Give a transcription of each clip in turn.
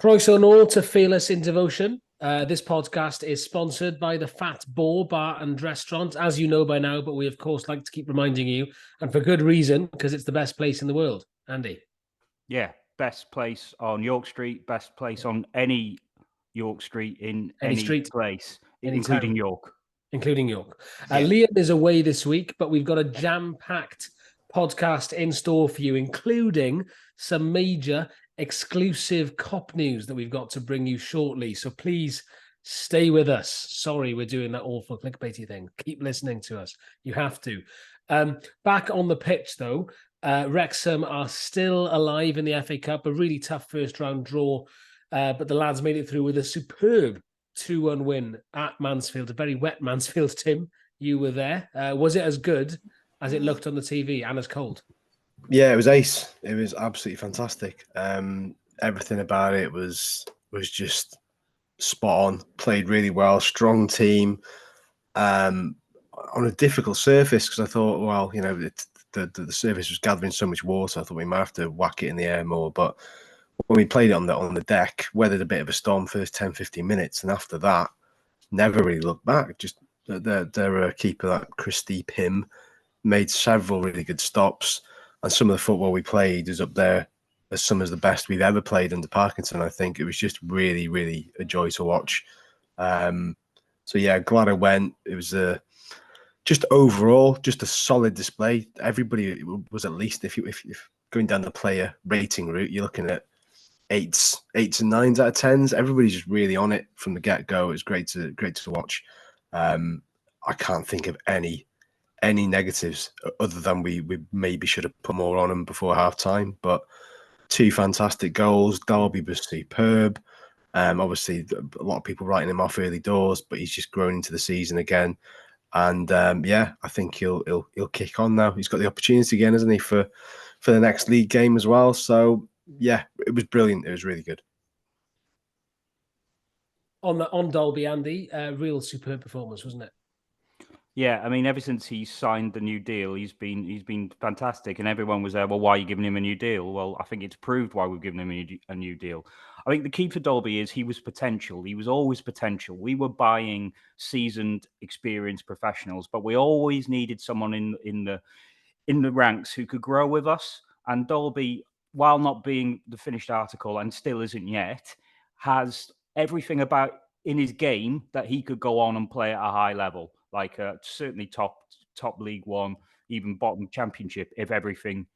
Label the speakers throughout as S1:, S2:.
S1: Croeso nôl to Fearless in Devotion. This podcast is sponsored by the Fat Boar Bar and Restaurant, as you know by now, but we, of course, like to keep reminding you, and for good reason, because it's the best place in the world. Andy?
S2: Yeah, best place on York Street, best place on any York Street in
S1: Any
S2: any
S1: street,
S2: place,
S1: any
S2: including
S1: town,
S2: York.
S1: including York.
S2: Yeah.
S1: Liam is away this week, but we've got a jam-packed podcast in store for you, including some major exclusive KOP news that we've got to bring you shortly. So please stay with us. Sorry, we're doing that awful clickbaity thing. Keep listening to us. You have to. Back on the pitch, though, Wrexham are still alive in the FA Cup, a really tough first-round draw, but the lads made it through with a superb 2-1 win at Mansfield, a very wet Mansfield. Tim, you were there. Was it as good as it looked on the TV and as cold?
S3: Yeah, it was ace. It was absolutely fantastic. Everything about it was just spot on. Played really well, strong team, on a difficult surface because I thought, well, you know, the surface was gathering so much water. I thought we might have to whack it in the air more. But when we played it on the deck, weathered a bit of a storm first 10, 15 minutes, and after that, never really looked back. Just their keeper, that Christy Pym, made several really good stops. And some of the football we played is up there as some of the best we've ever played under Parkinson. I think it was just really, really a joy to watch. So yeah, glad I went. It was just overall just a solid display. Everybody was at least, if going down the player rating route, you're looking at eights and nines out of tens. Everybody's just really on it from the get go. It was great to watch. I can't think of any negatives other than we maybe should have put more on them before half time. But two fantastic goals. Derby was superb. Obviously, a lot of people writing him off early doors, but he's just grown into the season again. And yeah, I think he'll kick on now. He's got the opportunity again, hasn't he, for the next league game as well. So yeah, it was brilliant. It was really good.
S1: On Dolby, Andy, real superb performance, wasn't it?
S2: Yeah, I mean, ever since he signed the new deal, he's been fantastic, and everyone was there. Well, why are you giving him a new deal? Well, I think it's proved why we've given him a new deal. I think the key for Dolby is he was potential. He was always potential. We were buying seasoned, experienced professionals, but we always needed someone in the ranks who could grow with us. And Dolby, while not being the finished article and still isn't yet, has everything about in his game that he could go on and play at a high level. Like certainly top League One, even bottom Championship, if everything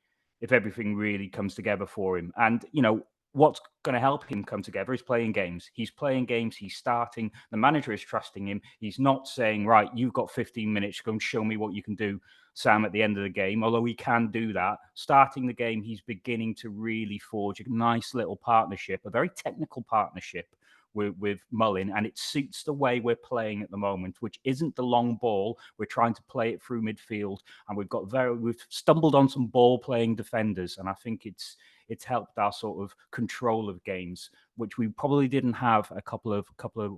S2: really comes together for him. And you know what's going to help him come together is playing games. He's playing games. He's starting. The manager is trusting him. He's not saying, right, you've got 15 minutes. Go and show me what you can do, Sam, at the end of the game. Although he can do that. Starting the game, he's beginning to really forge a nice little partnership, a very technical partnership with Mullin, and it suits the way we're playing at the moment, which isn't the long ball. We're trying to play it through midfield, and we've stumbled on some ball playing defenders, and I think it's helped our sort of control of games, which we probably didn't have a couple of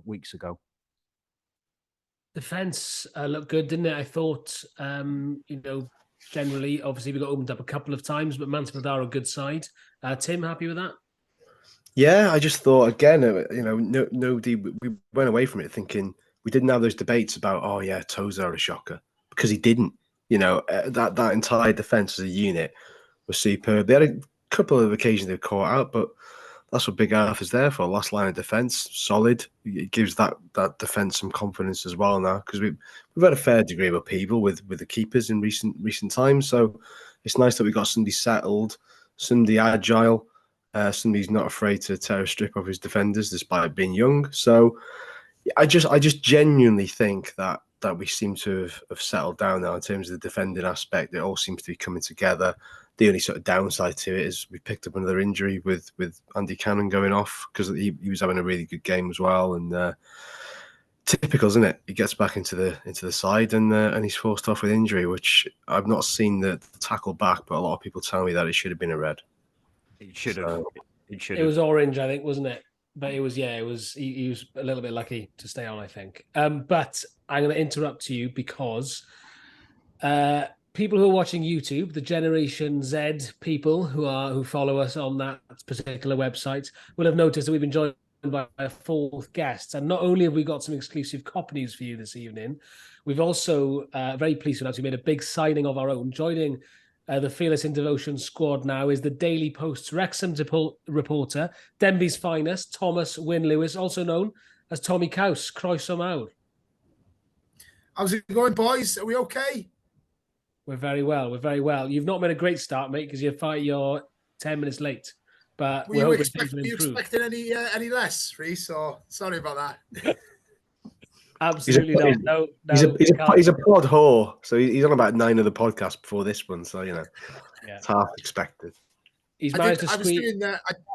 S2: weeks ago.
S1: Defense looked good, didn't it? I thought, generally, obviously we got opened up a couple of times, but Mansfield are a good side. Tim, happy with that?
S3: Yeah, I just thought again, nobody. We went away from it thinking we didn't have those debates about, oh yeah, Toes are a shocker, because he didn't. That entire defense as a unit was superb. They had a couple of occasions they caught out, but that's what Big Arthur's there for. Last line of defense, solid. It gives that defense some confidence as well now, because we've had a fair degree of upheaval with the keepers in recent times. So it's nice that we got somebody settled, somebody agile. Somebody's not afraid to tear a strip off his defenders despite being young. So I just genuinely think that we seem to have settled down now in terms of the defending aspect. It all seems to be coming together. The only sort of downside to it is we picked up another injury with Andy Cannon going off, because he was having a really good game as well. And typical, isn't it? He gets back into the side and he's forced off with injury, which I've not seen the tackle back, but a lot of people tell me that it should have been a red.
S2: It should have.
S1: It was orange, I think, wasn't it? But it was, yeah, it was. He was a little bit lucky to stay on, I think. But I'm going to interrupt you because people who are watching YouTube, the Generation Z people who follow us on that particular website, will have noticed that we've been joined by a fourth guest. And not only have we got some exclusive COP news for you this evening, we've also very pleased to announce we made a big signing of our own. Joining the Fearless in Devotion squad now is the Daily Post's Wrexham reporter, Denbigh's finest, Thomas Wynne-Lewis, also known as Tommy Kaus. Croeso mawr.
S4: How's it going, boys? Are we okay?
S1: We're very well. We're very well. You've not made a great start, mate, because you're 10 minutes late. But we're hoping things will improve.
S4: Were you expecting any less, Reece? Or sorry about that.
S1: Absolutely not. No,
S3: he's a pod whore, so he's on about 9 of the podcasts before this one. So it's half expected.
S1: He's managed to squeeze.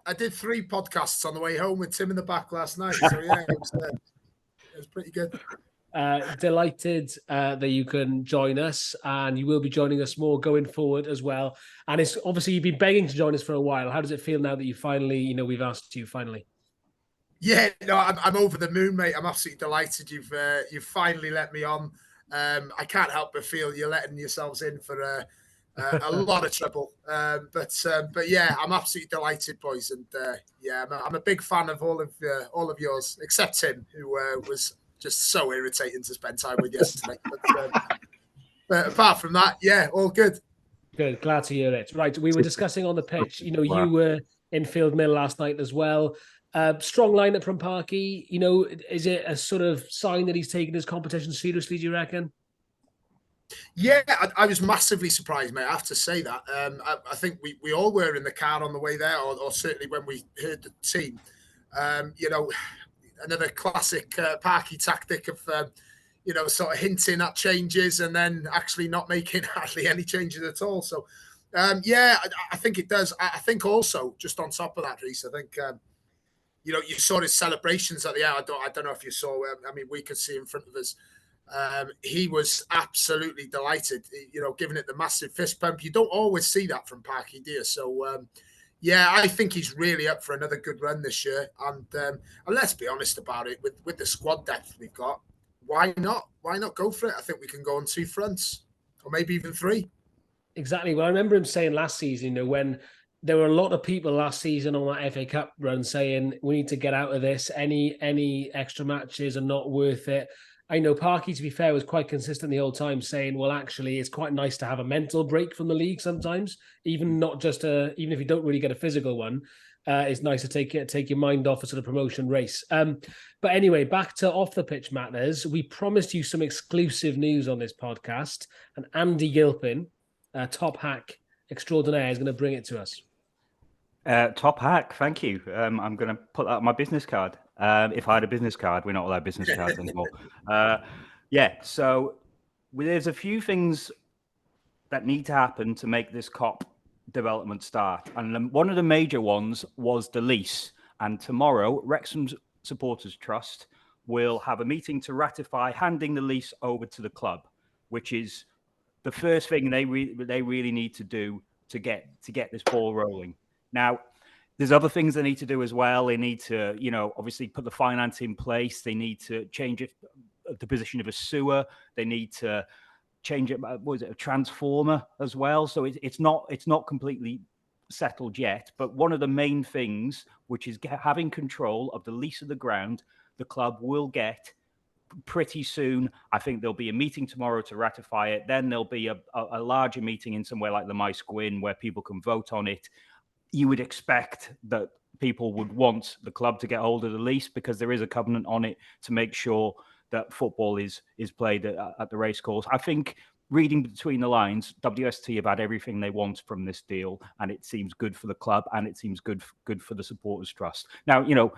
S4: I did 3 podcasts on the way home with Tim in the back last night. So yeah, it was pretty good.
S1: Delighted that you can join us, and you will be joining us more going forward as well. And it's obviously you've been begging to join us for a while. How does it feel now that you finally, we've asked you finally?
S4: Yeah, no, I'm over the moon, mate. I'm absolutely delighted you've finally let me on. I can't help but feel you're letting yourselves in for a lot of trouble. But yeah, I'm absolutely delighted, boys, and yeah, I'm a big fan of all of yours, except Tim, who was just so irritating to spend time with yesterday. But apart from that, yeah, all good.
S1: Good, glad to hear it. Right, we were discussing on the pitch. You were in Field Mill last night as well. Strong lineup from Parky. Is it a sort of sign that he's taking his competition seriously, do you reckon?
S4: Yeah, I was massively surprised, mate. I have to say that. I think we all were in the car on the way there, or certainly when we heard the team. Another classic Parky tactic of, sort of hinting at changes and then actually not making hardly any changes at all. So, yeah, I think it does. I think also, just on top of that, Reece, I think, you saw his celebrations at the end. I don't know if you saw. We could see in front of us. He was absolutely delighted. Giving it the massive fist pump. You don't always see that from Parky, do you? So, yeah, I think he's really up for another good run this year. And let's be honest about it. With the squad depth we've got, why not? Why not go for it? I think we can go on 2 fronts, or maybe even 3.
S1: Exactly. Well, I remember him saying last season, when there were a lot of people last season on that FA Cup run saying we need to get out of this. Any extra matches are not worth it. I know Parky, to be fair, was quite consistent the whole time, saying, well, actually, it's quite nice to have a mental break from the league sometimes, even if you don't really get a physical one. It's nice to take your mind off a sort of promotion race. But anyway, back to off the pitch matters. We promised you some exclusive news on this podcast, and Andy Gilpin, top hack extraordinaire, is going to bring it to us.
S2: Top hack, thank you. I'm going to put that on my business card. If I had a business card, we're not allowed business cards anymore. So there's a few things that need to happen to make this COP development start. And one of the major ones was the lease. And tomorrow, Wrexham's Supporters Trust will have a meeting to ratify handing the lease over to the club, which is the first thing they really need to do to get this ball rolling. Now, there's other things they need to do as well. They need to, obviously put the finance in place. They need to change the position of a sewer. They need to change it. A transformer as well? So it's not completely settled yet. But one of the main things, which is having control of the lease of the ground, the club will get pretty soon. I think there'll be a meeting tomorrow to ratify it. Then there'll be a larger meeting in somewhere like the Maes Gwyn where people can vote on it. You would expect that people would want the club to get hold of the lease because there is a covenant on it to make sure that football is played at the racecourse. I think reading between the lines, WST have had everything they want from this deal, and it seems good for the club and it seems good for the Supporters Trust. Now,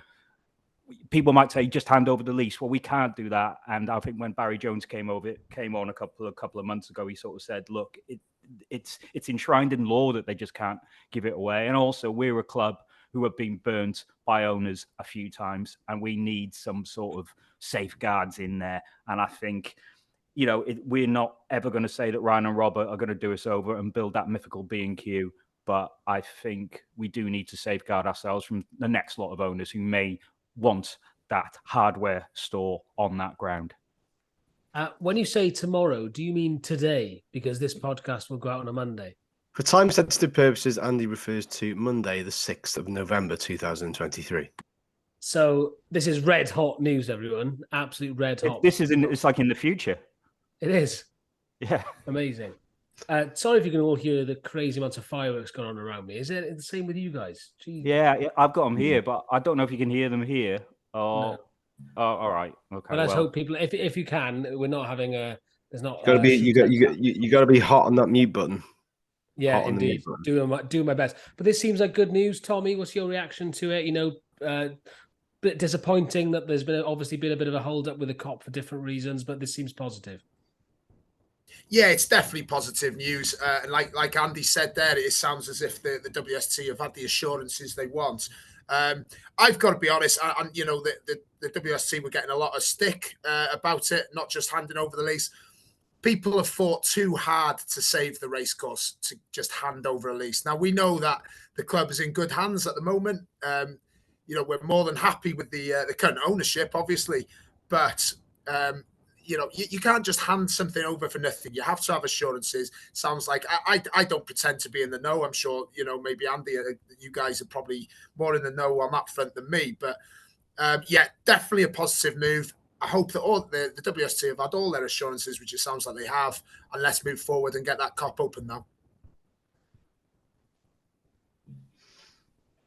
S2: people might say just hand over the lease. Well, we can't do that. And I think when Barry Jones came on a couple of months ago, he sort of said, look, it's enshrined in law that they just can't give it away. And also, we're a club who have been burnt by owners a few times, and we need some sort of safeguards in there. And I think, we're not ever going to say that Ryan and Robert are going to do us over and build that mythical B&Q. But I think we do need to safeguard ourselves from the next lot of owners who may want that hardware store on that ground.
S1: When you say tomorrow, do you mean today? Because this podcast will go out on a Monday.
S3: For time-sensitive purposes, Andy refers to Monday, the 6th of November, 2023.
S1: So this is red hot news, everyone. Absolute red hot.
S2: It's like in the future.
S1: It is.
S2: Yeah.
S1: Amazing. Sorry if you can all hear the crazy amounts of fireworks going on around me. Is it the same with you guys? Jeez.
S2: Yeah, I've got them here, but I don't know if you can hear them here.
S1: No.
S2: Oh, all right. Okay.
S1: But let's hope people, if you can, we're not having a. There's not.
S3: You got to be hot on that mute button.
S1: Yeah,
S3: Hot on the
S1: indeed.
S3: mute button.
S1: Doing my best. But this seems like good news, Tommy. What's your reaction to it? You know, bit disappointing that there's obviously been a bit of a hold up with the KOP for different reasons, but this seems positive.
S4: Yeah, it's definitely positive news. And like Andy said there, it sounds as if the WST have had the assurances they want. I've got to be honest, and you know, the WST were getting a lot of stick about it, not just handing over the lease. People have fought too hard to save the racecourse to just hand over a lease. Now, we know that the club is in good hands at the moment. You know, we're more than happy with the current ownership, obviously, but you know, you can't just hand something over for nothing. You have to have assurances. Sounds like I don't pretend to be in the know. I'm sure, you know, maybe Andy, you guys are probably more in the know on that front than me. But yeah, definitely a positive move. I hope that all the WST have had all their assurances, which it sounds like they have, and let's move forward and get that KOP open now.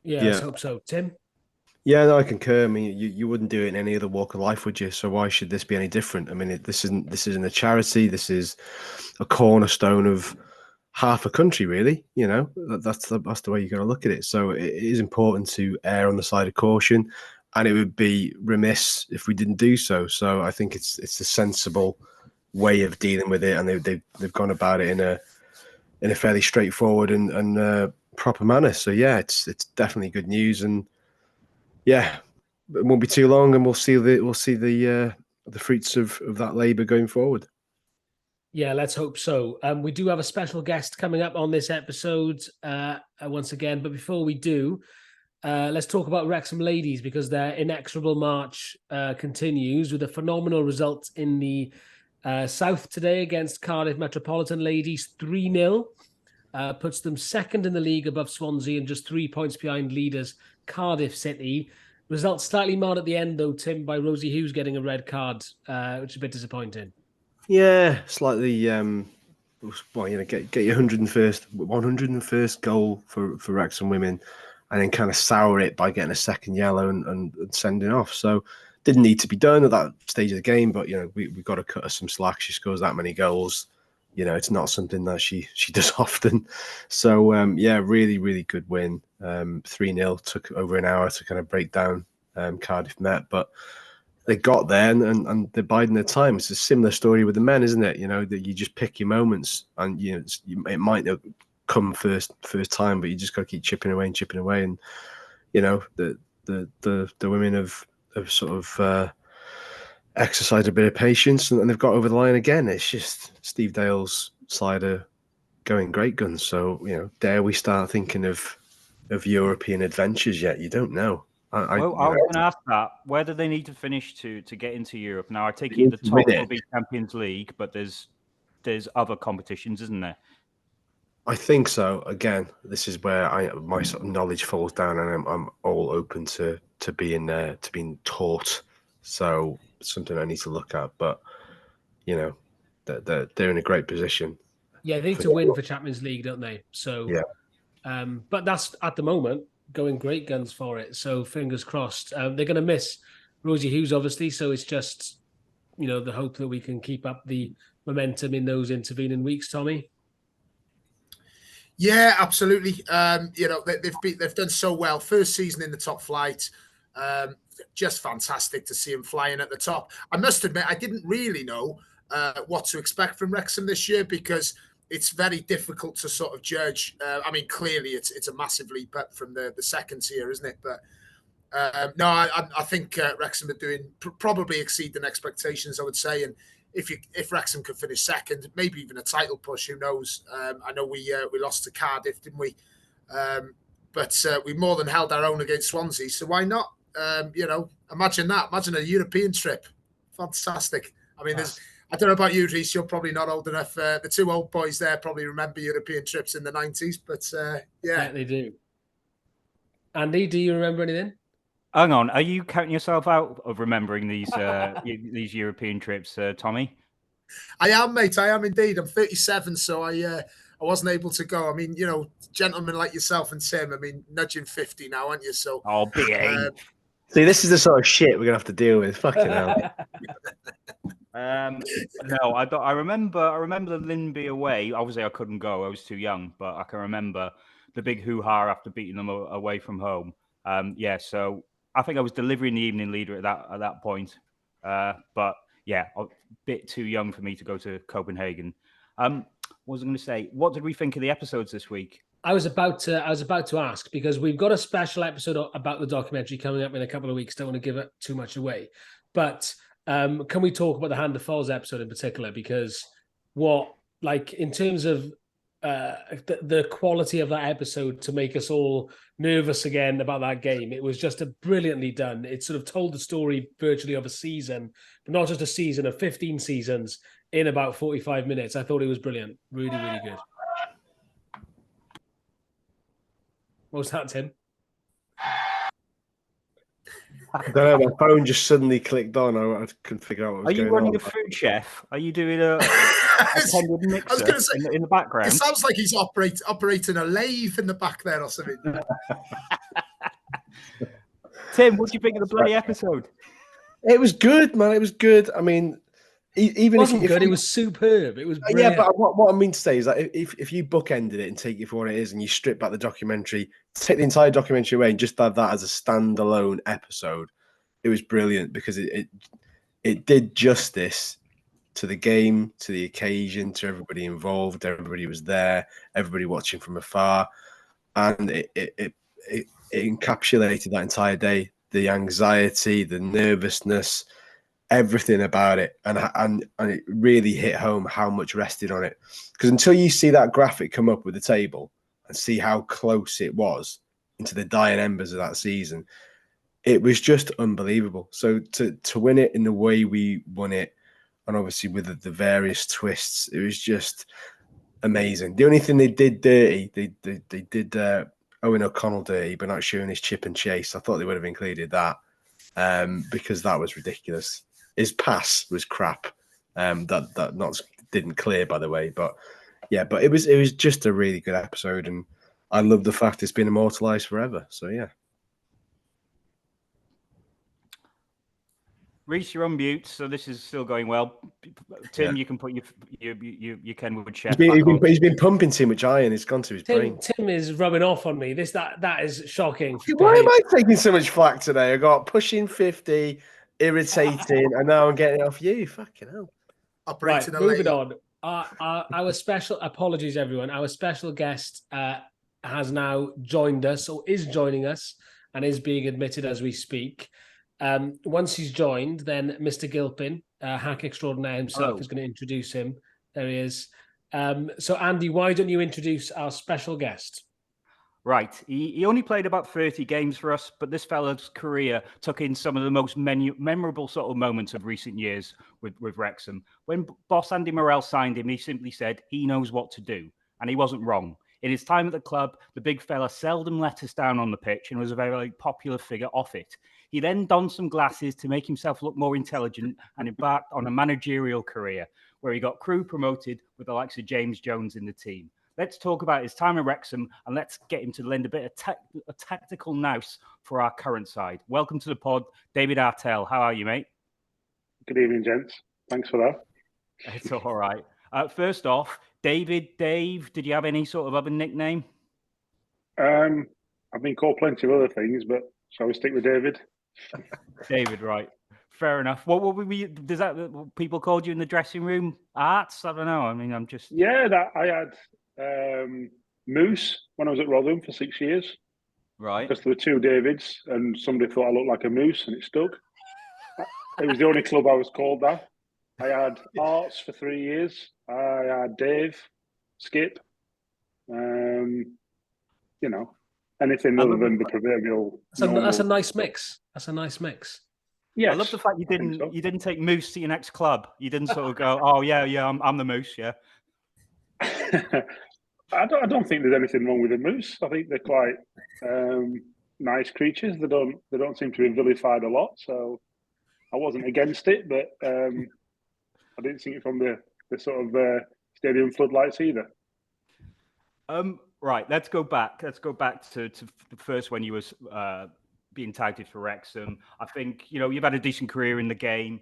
S1: Yeah, let's hope so. Tim?
S3: Yeah, no, I concur. I mean, you wouldn't do it in any other walk of life, would you? So why should this be any different? I mean, this isn't a charity. This is a cornerstone of half a country, really. You know, that's the way you got to look at it. So it is important to err on the side of caution, and it would be remiss if we didn't do so. So I think it's a sensible way of dealing with it, and they've gone about it in a fairly straightforward and proper manner. So yeah, it's definitely good news. And yeah, it won't be too long, and we'll see the fruits of that labour going forward.
S1: Yeah, let's hope so. We do have a special guest coming up on this episode once again, but before we do, let's talk about Wrexham ladies, because their inexorable march continues with a phenomenal result in the South today against Cardiff Metropolitan ladies, 3-0. Puts them second in the league above Swansea and just 3 points behind leaders Cardiff City. Result slightly marred at the end, though, Tim, by Rosie Hughes getting a red card, which is a bit disappointing.
S3: Yeah, slightly. Well, you know, get your 101st goal for Wrexham women, and then kind of sour it by getting a second yellow and sending off. So didn't need to be done at that stage of the game, but you know, we've got to cut her some slack. She scores that many goals. You know, it's not something that she does often. So, yeah, really, really good win. 3-0, took over an hour to kind of break down Cardiff Met, but they got there and they're biding their time. It's a similar story with the men, isn't it? You know, that you just pick your moments, and you know, it might not come first time, but you just got to keep chipping away. And, you know, the women have sort of exercised a bit of patience, and they've got over the line again. It's just Steve Dale's side are going great guns. So, you know, dare we start thinking of European adventures yet? You don't know.
S2: I was going to ask that. Where do they need to finish to get into Europe? Now, I take it the top will be Champions League, but there's other competitions, isn't there?
S3: I think so. Again, this is where my sort of knowledge falls down, and I'm all open to being taught. So it's something I need to look at. But you know, they're in a great position.
S1: Yeah, they need to win for Champions League, don't they? So
S3: yeah.
S1: But that's at the moment going great guns for it. So fingers crossed. They're going to miss Rosie Hughes, obviously. So it's just, you know, the hope that we can keep up the momentum in those intervening weeks, Tommy.
S4: Yeah, absolutely. You know, they've done so well. First season in the top flight. Just fantastic to see him flying at the top. I must admit, I didn't really know what to expect from Wrexham this year, because it's very difficult to sort of judge. I mean, clearly it's a massive leap up from the second tier, isn't it? But no, I think Wrexham are doing probably exceeding expectations, I would say. And if Wrexham could finish second, maybe even a title push, who knows? I know we lost to Cardiff, didn't we? But we more than held our own against Swansea, so why not? You know, imagine that. Imagine a European trip. Fantastic. I mean, I don't know about you, Reece. You're probably not old enough. The two old boys there probably remember European trips in the 90s, but yeah,
S1: they do. Andy, do you remember anything?
S2: Hang on, are you counting yourself out of remembering these these European trips, Tommy?
S4: I am, mate. I am indeed. I'm 37, so I wasn't able to go. I mean, you know, gentlemen like yourself and Tim. I mean, nudging 50 now, aren't you? So,
S2: Oh, behave.
S3: See, this is the sort of shit we're gonna have to deal with. Fucking hell.
S2: No, I don't. I remember the Linby away. Obviously, I couldn't go. I was too young, but I can remember the big hoo-ha after beating them away from home. Yeah, so I think I was delivering the evening leader at that point. But yeah, a bit too young for me to go to Copenhagen. What was I going to say? What did we think of the episodes this week?
S1: I was about to ask, because we've got a special episode about the documentary coming up in a couple of weeks. Don't want to give it too much away, but can we talk about the Hand of Falls episode in particular? Because in terms of the quality of that episode to make us all nervous again about that game, it was just brilliantly done. It sort of told the story virtually of a season, but not just a season, of 15 seasons in about 45 minutes. I thought it was brilliant. Really, really good. What was that, Tim?
S3: I don't know. My phone just suddenly clicked on. I couldn't figure out what was going on.
S2: Are you running a food chef? Are you doing a tended mixer
S4: I was going to say,
S2: in the background?
S4: It sounds like he's operating a lathe in the back there or something.
S2: Tim, what do you think of the bloody episode?
S3: It was good, man. It was good. I mean, even
S1: if it was superb. It was brilliant.
S3: Yeah, but what I mean to say is that if you bookended it and take it for what it is, and you strip back the documentary, take the entire documentary away, and just have that as a standalone episode, it was brilliant, because it did justice to the game, to the occasion, to everybody involved. Everybody was there, everybody watching from afar, and it encapsulated that entire day, the anxiety, the nervousness, everything about it, and it really hit home how much rested on it. Because until you see that graphic come up with the table and see how close it was into the dying embers of that season, it was just unbelievable. So to win it in the way we won it, and obviously with the various twists, it was just amazing. The only thing they did dirty, they did Owen O'Connell dirty, but not showing his chip and chase. I thought they would have included that, because that was ridiculous. His pass was crap. That didn't clear, by the way. But yeah, but it was just a really good episode, and I love the fact it's been immortalized forever. So yeah.
S2: Reece, you're on mute, so this is still going well. Tim,
S3: Yeah.
S2: You can put your Kenwood chef.
S3: He's been pumping too much iron. It's gone to his brain.
S1: Tim is rubbing off on me. That is shocking.
S3: Why am I taking so much flack today? I got pushing 50, irritating, and now I'm getting it off you. Fucking hell.
S1: Right, moving on. Our special apologies, everyone. Our special guest has now joined us, or is joining us, and is being admitted as we speak. Once he's joined, then Mr. Gilpin, hack extraordinaire himself, is going to introduce him. There he is. So, Andy, why don't you introduce our special guest?
S2: Right. He only played about 30 games for us, but this fella's career took in some of the most memorable sort of moments of recent years with Wrexham. When boss Andy Morrell signed him, he simply said he knows what to do, and he wasn't wrong. In his time at the club, the big fella seldom let us down on the pitch and was a very popular figure off it. He then donned some glasses to make himself look more intelligent and embarked on a managerial career where he got Crewe promoted with the likes of James Jones in the team. Let's talk about his time at Wrexham, and let's get him to lend a bit of a tactical nous for our current side. Welcome to the pod, David Artell. How are you, mate?
S5: Good evening, gents. Thanks for that.
S2: It's all right. First off, Dave, did you have any sort of other nickname?
S5: I've been called plenty of other things, but shall we stick with David?
S2: David, right. Fair enough. What were we? Does that people called you in the dressing room? Arts? I don't know. I mean, I'm just.
S5: Yeah, that I had Moose when I was at Rotherham for 6 years.
S2: Right.
S5: Because there were two Davids, and somebody thought I looked like a moose, and it stuck. It was the only club I was called that. I had Arts for 3 years. I had Dave, Skip. You know, anything other than the proverbial.
S1: That's a nice mix. That's a nice mix.
S5: Yes,
S2: I love the fact you
S5: I think so.
S2: didn't take Moose to your next club. You didn't sort of go, oh yeah, I'm the Moose, yeah.
S5: I don't think there's anything wrong with the moose. I think they're quite nice creatures. They don't seem to be vilified a lot. So I wasn't against it, but I didn't see it from the sort of stadium floodlights either.
S2: Right, let's go back. Let's go back to the first when you were being touted for Wrexham. I think you've had a decent career in the game.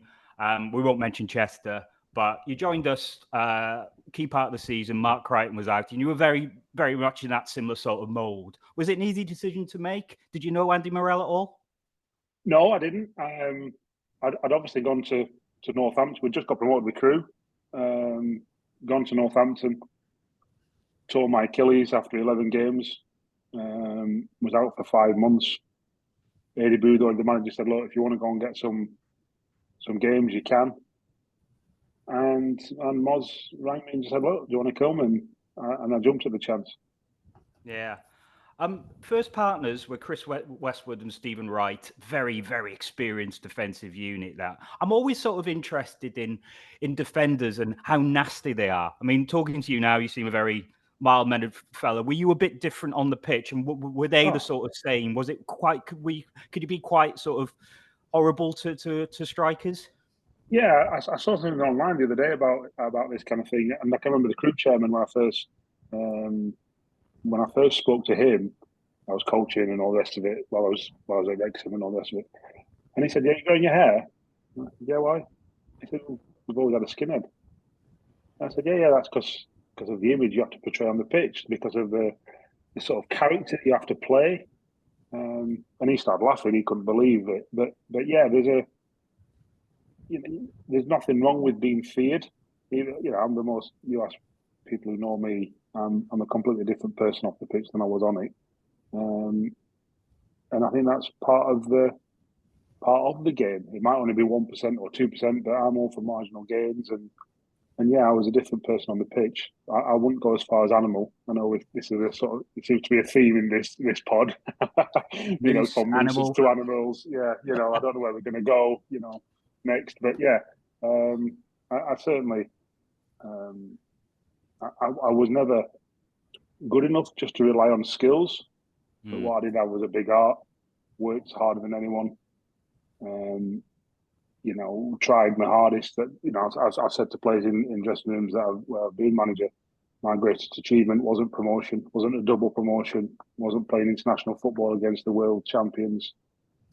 S2: We won't mention Chester, but you joined us key part of the season. Mark Crichton was out, and you were very, very much in that similar sort of mould. Was it an easy decision to make? Did you know Andy Morell at all?
S5: No, I didn't. I'd obviously gone to Northampton. We just got promoted with Crewe. Gone to Northampton. Tore my Achilles after 11 games. Was out for 5 months. Eddie Budo, the manager, said, "Look, if you want to go and get some games, you can." And Moz rang me and said, "Look, do you want to come?" And I jumped at the chance.
S2: Yeah. First partners were Chris Westwood and Stephen Wright. Very, very experienced defensive unit. That I'm always sort of interested in defenders and how nasty they are. I mean, talking to you now, you seem a very mild-mannered fella. Were you a bit different on the pitch, and were they the sort of same? Was it quite? Could you be quite sort of horrible to strikers?
S5: Yeah, I saw something online the other day about this kind of thing, and I can remember the Crewe chairman when I first spoke to him. I was coaching and all the rest of it while I was at Wrexham and all the rest of it. And he said, "Yeah, you growing your hair?" I said, "Yeah, why?" He said, "Well, we've always had a skinhead." I said, "Yeah, that's because of the image you have to portray on the pitch, because of the sort of character you have to play." And he started laughing. He couldn't believe it. But yeah, there's nothing wrong with being feared. I'm the most. You ask people who know me, I'm a completely different person off the pitch than I was on it. And I think that's part of the game. It might only be 1% or 2%, but I'm all for marginal gains. And yeah, I was a different person on the pitch. I wouldn't go as far as animal. I know this is it seems to be a theme in this pod. From mooses to animals. Yeah, I don't know where we're going to go. Next, but yeah, I certainly. I was never good enough just to rely on skills. But what I did have was a big heart, worked harder than anyone, tried my hardest. That I said to players in dressing rooms where I've been manager, my greatest achievement wasn't promotion, wasn't a double promotion, wasn't playing international football against the world champions.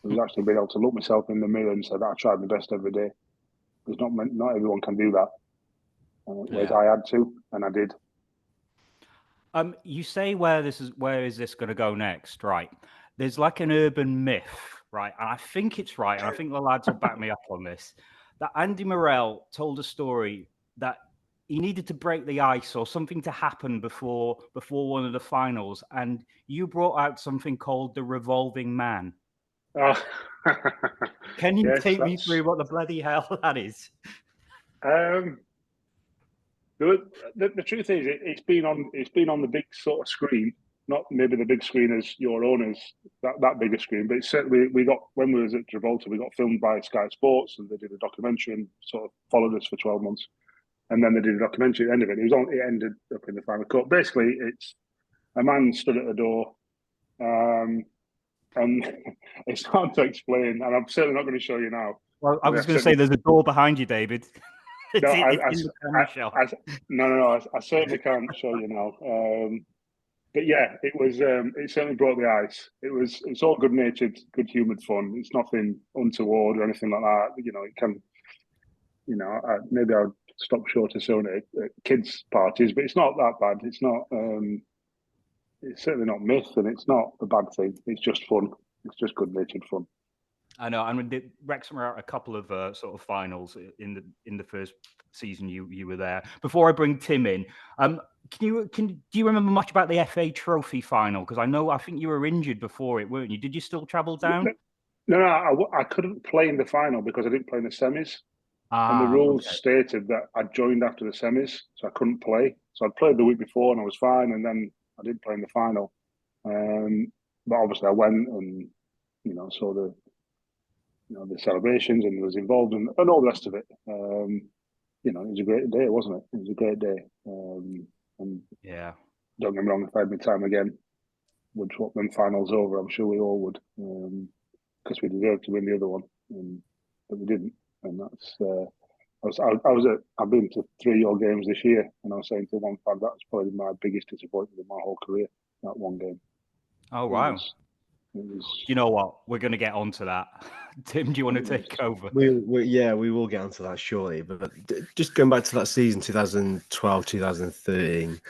S5: It was actually being able to look myself in the mirror and say that I tried my best every day. Because not everyone can do that. Whereas I had to, and I did.
S2: You say where is this going to go next? Right. There's like an urban myth, right? And I think it's right. And I think the lads will back me up on this. That Andy Morell told a story that he needed to break the ice or something to happen before one of the finals. And you brought out something called the revolving man.
S5: Oh.
S2: Can you take me through what the bloody hell that is?
S5: The truth is, it's been on the big sort of screen, not maybe the big screen as your owners, that bigger screen, but it's certainly we got when we was at Gibraltar, we got filmed by Sky Sports and they did a documentary and sort of followed us for 12 months, and then they did a documentary at the end of it. It ended up in the final cut. Basically, it's a man stood at a door, and it's hard to explain, and I'm certainly not going to show you now.
S2: Well, I was going to say there's a door behind you, David.
S5: No, I certainly can't show you now. But yeah, it was. It certainly broke the ice. It's all good-natured, good-humoured fun. It's nothing untoward or anything like that. It can. Maybe I'll stop short of showing it at kids' parties, but it's not that bad. It's not. It's certainly not myth, and it's not a bad thing. It's just fun. It's just good-natured fun.
S2: I know. I mean, Wrexham were at a couple of sort of finals in the first season you were there. Before I bring Tim in, do you remember much about the FA Trophy final? Because I think you were injured before it, weren't you? Did you still travel down?
S5: No, I couldn't play in the final because I didn't play in the semis. And the rules stated that I joined after the semis, so I couldn't play. So I'd played the week before and I was fine, and then I didn't play in the final. But obviously I went and saw the celebrations, and was involved and all the rest of it. It was a great day, wasn't it? It was a great day. And
S2: Yeah.
S5: Don't get me wrong, if I had my time again, would swap them finals over. I'm sure we all would, because we deserved to win the other one, but we didn't. And that's. I've been to 3 Euro games this year, and I was saying to one fan that was probably my biggest disappointment in my whole career. That one game.
S2: Oh wow.
S5: It was,
S2: you know what? We're going to get onto that. Tim, do you want to take over?
S3: We will get onto that shortly. But just going back to that season, 2012, 2013,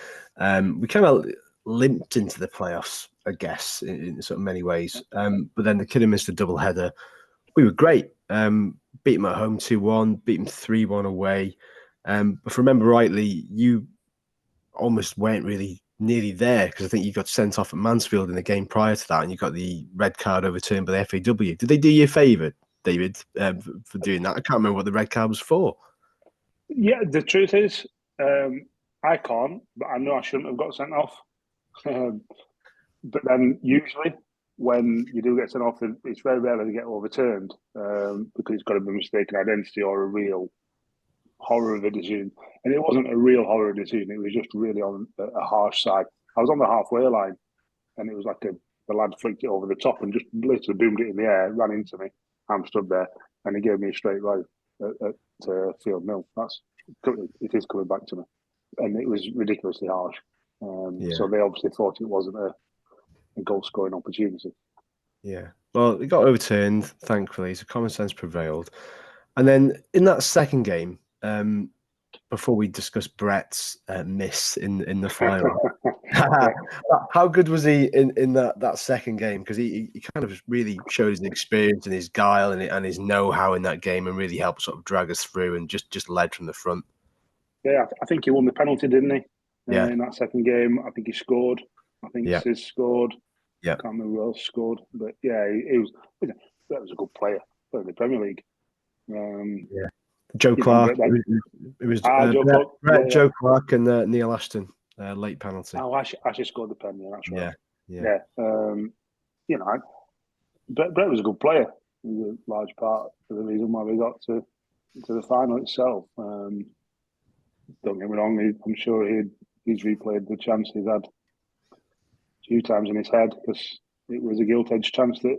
S3: we kind of limped into the playoffs, I guess, in sort of many ways. But then the Kidderminster doubleheader, we were great. Beat them at home 2-1, beat them 3-1 away. But if I remember rightly, you almost weren't really nearly there, because I think you got sent off at Mansfield in the game prior to that, and you got the red card overturned by the FAW. Did they do you a favour, David, for doing that? I can't remember what the red card was for.
S5: Yeah, the truth is, I can't, but I know I shouldn't have got sent off. But then usually when you do get sent off, it's very rare to get overturned, because it's got to be mistaken identity or a real horror of a decision. And it wasn't a real horror decision. It was just really on a harsh side. I was on the halfway line, and it was like the lad flicked it over the top and just literally boomed it in the air, ran into me. I'm stood there, and he gave me a straight right at field nil. It is coming back to me, and it was ridiculously harsh. So they obviously thought it wasn't a goal scoring opportunity.
S3: Yeah, well, it got overturned, thankfully, so common sense prevailed. And then in that second game, before we discuss Brett's miss in the final, how good was he in that second game? Because he kind of really showed his experience and his guile and his know-how in that game, and really helped sort of drag us through and just led from the front.
S5: Yeah, I think he won the penalty, didn't he?
S3: Yeah.
S5: In that second game, I think he scored. I think Sis scored.
S3: Yeah.
S5: I can't remember who else scored, but yeah, that was a good player in the Premier League.
S3: Joe Clark. It was Joe Clark and Neil Ashton, late penalty.
S5: Oh, Ashley scored the pen. Yeah, that's right.
S3: Yeah.
S5: Brett was a good player. He was a large part of the reason why we got to the final itself. Don't get me wrong. I'm sure he's replayed the chance he's had a few times in his head, because it was a gilt-edged chance that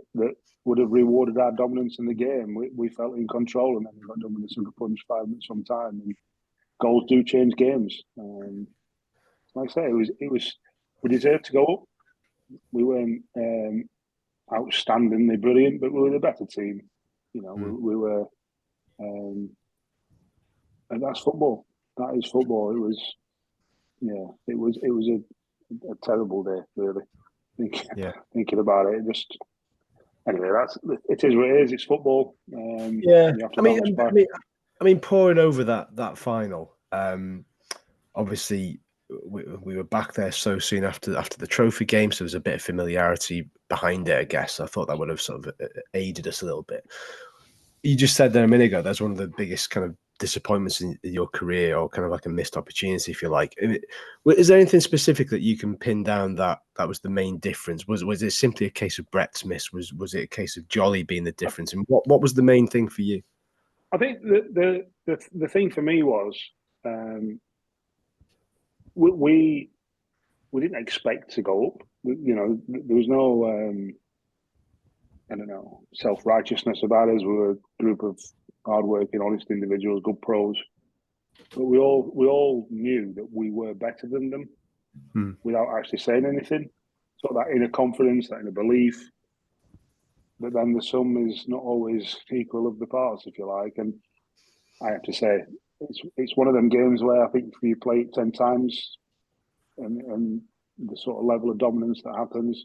S5: would have rewarded our dominance in the game. We felt in control, and then we got done with a sugar punch 5 minutes from time. And goals do change games. Like I say, we deserved to go up. We weren't outstandingly brilliant, but we were the better team. We were, and that's football. That is football. It was a terrible day, really. Thinking about it, anyway, it is what it is. It's football.
S3: I mean, pouring over that final. Obviously, we were back there so soon after the trophy game, so there's a bit of familiarity behind it, I guess. I thought that would have sort of aided us a little bit. You just said there a minute ago, that's one of the biggest kind of disappointments in your career, or kind of like a missed opportunity, if you like. Is there anything specific that you can pin down that was the main difference? Was it simply a case of Brett's miss? Was it a case of Jolly being the difference? And what was the main thing for you?
S5: I think the thing for me was we didn't expect to go up. There was no self-righteousness about us. We were a group of hard-working, honest individuals, good pros. But we all knew that we were better than them without actually saying anything. So that inner confidence, that inner belief. But then the sum is not always equal of the parts, if you like. And I have to say, it's one of them games where I think if you play it 10 times and the sort of level of dominance that happens,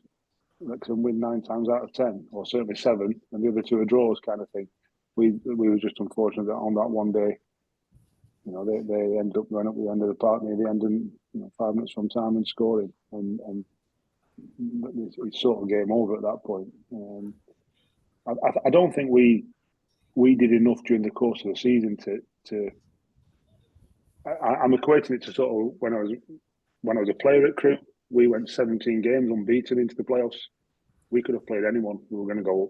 S5: Wrexham win 9 times out of 10, or certainly 7, and the other 2 are draws, kind of thing. We were just unfortunate that on that one day, they ended up going up the end of the park near the end, and 5 minutes from time and scoring, and it's sort of game over at that point. I don't think we did enough during the course of the season to. I'm equating it to sort of when I was a player at Crewe. We went 17 games unbeaten into the playoffs. We could have played anyone. We were going to go up.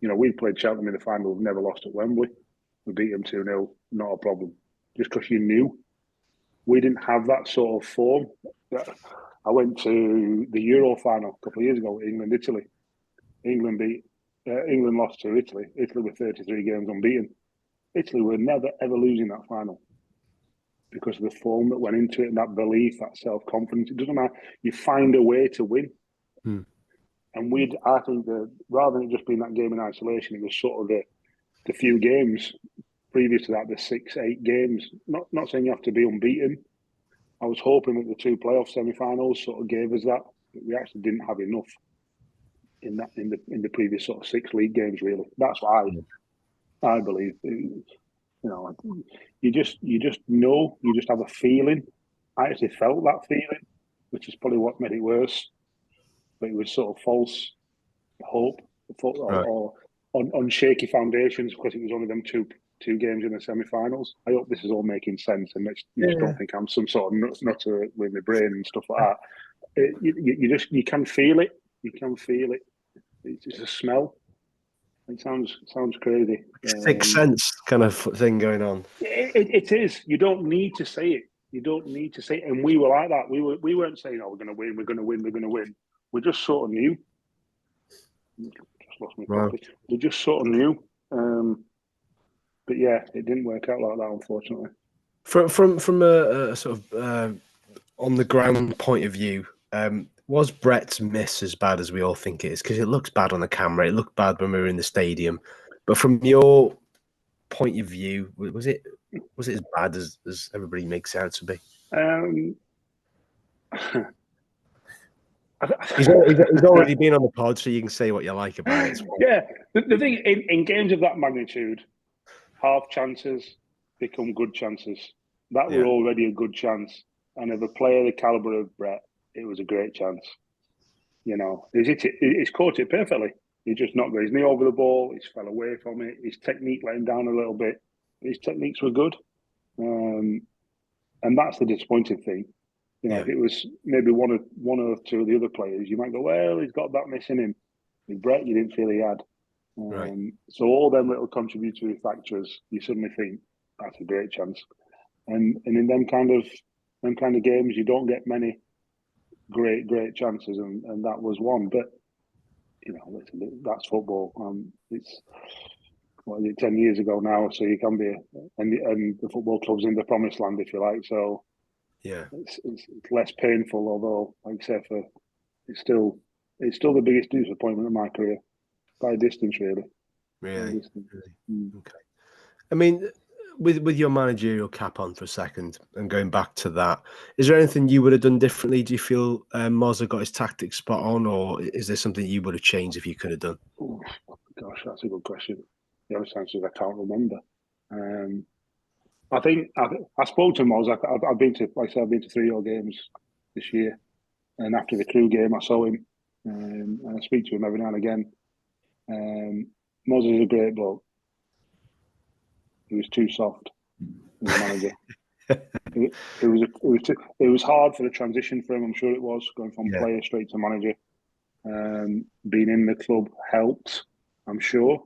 S5: You know, we played Cheltenham in the final. We've never lost at Wembley. We beat them 2-0, not a problem. Just because you knew. We didn't have that sort of form. I went to the Euro final a couple of years ago, England-Italy. England lost to Italy. Italy were 33 games unbeaten. Italy were never, ever losing that final because of the form that went into it and that belief, that self-confidence. It doesn't matter. You find a way to win.
S3: Hmm.
S5: And I think that rather than it just being that game in isolation, it was sort of the few games previous to that, the 6-8 games. Not saying you have to be unbeaten. I was hoping that the 2 playoff semi-finals sort of gave us that. But we actually didn't have enough in the previous sort of 6 league games. Really, that's why I believe. You know, you just know. You just have a feeling. I actually felt that feeling, which is probably what made it worse. But it was sort of false hope or on shaky foundations because it was only them two games in the semi-finals. I hope this is all making sense and just don't think I'm some sort of nutter with my brain and stuff like that. You can feel it. You can feel it. It's a smell. It sounds crazy.
S3: Sixth sense kind of thing going on.
S5: It is. You don't need to say it. You don't need to say it. And we were like that. We weren't saying, "Oh, we're going to win. We're going to win. We're going to win." We just sort of knew. Just lost my copy. We just sort of knew. But yeah, it didn't work out like that, unfortunately.
S3: From a sort of on the ground point of view, was Brett's miss as bad as we all think it is? Because it looks bad on the camera. It looked bad when we were in the stadium. But from your point of view, was it as bad as everybody makes it out to be? He's already been on the pod, so you can say what you like about it.
S5: Yeah, the thing in games of that magnitude, half chances become good chances. That were already a good chance, and of a player the caliber of Brett, it was a great chance. You know, he's caught it perfectly. He just knocked his knee over the ball. He's fell away from it. His technique let him down a little bit. His techniques were good, and that's the disappointing thing. You know, if it was maybe one or two of the other players, you might go, well, he's got that missing him. With Brett, you didn't feel he had. So all them little contributory factors, you suddenly think that's a great chance. And in them kind of games, you don't get many great chances, and that was one. But you know, that's football. It's 10 years ago now, so you can be, and the football club's in the promised land, if you like. So
S3: yeah,
S5: it's less painful, although, like I said, it's still the biggest disappointment of my career by a distance, really.
S3: Really? Okay. I mean, with your managerial cap on for a second and going back to that, is there anything you would have done differently? Do you feel Mozza got his tactics spot on, or is there something you would have changed if you could have done?
S5: Oh, gosh, that's a good question. The honest answer is I can't remember. I think I spoke to Mozza. I've been to, like I said, I've been to 3 games this year, and after the Crewe game, I saw him, and I speak to him every now and again. Mozza's a great bloke. He was too soft as a manager. It was hard for the transition for him. I'm sure it was, going from player straight to manager. Being in the club helped, I'm sure,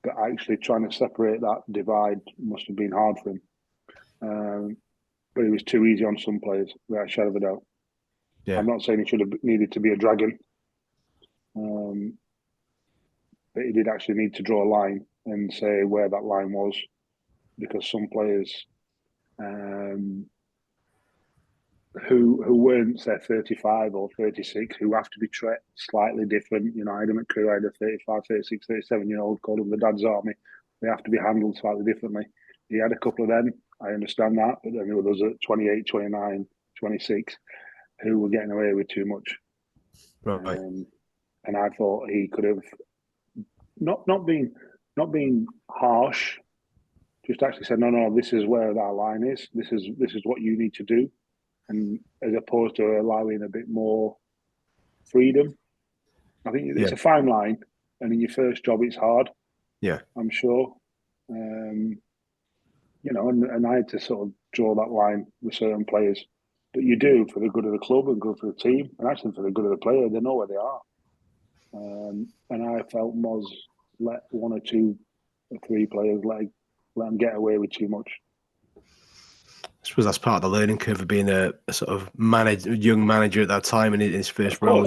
S5: but actually trying to separate that divide must have been hard for him. But it was too easy on some players, without a shadow of a doubt. Yeah. I'm not saying he should have needed to be a dragon, but he did actually need to draw a line and say where that line was, because some players who weren't, say, 35 or 36, who have to be treated slightly different. You know, I had him at Crewe, I had a 35, 36, 37-year-old, called him the dad's army. They have to be handled slightly differently. He had a couple of them, I understand that, but then there were those at 28, 29, 26 who were getting away with too much.
S3: Right.
S5: And I thought he could have not been harsh, just actually said, no, this is where our line is. This is what you need to do. And as opposed to allowing a bit more freedom. I think it's a fine line, and in your first job, it's hard. Yeah, I'm sure. You know, and I had to sort of draw that line with certain players. But you do for the good of the club and good for the team, and actually for the good of the player. They know where they are. And I felt Moz let one or two or three players let them get away with too much.
S3: I suppose that's part of the learning curve of being a sort of young manager at that time in his first role.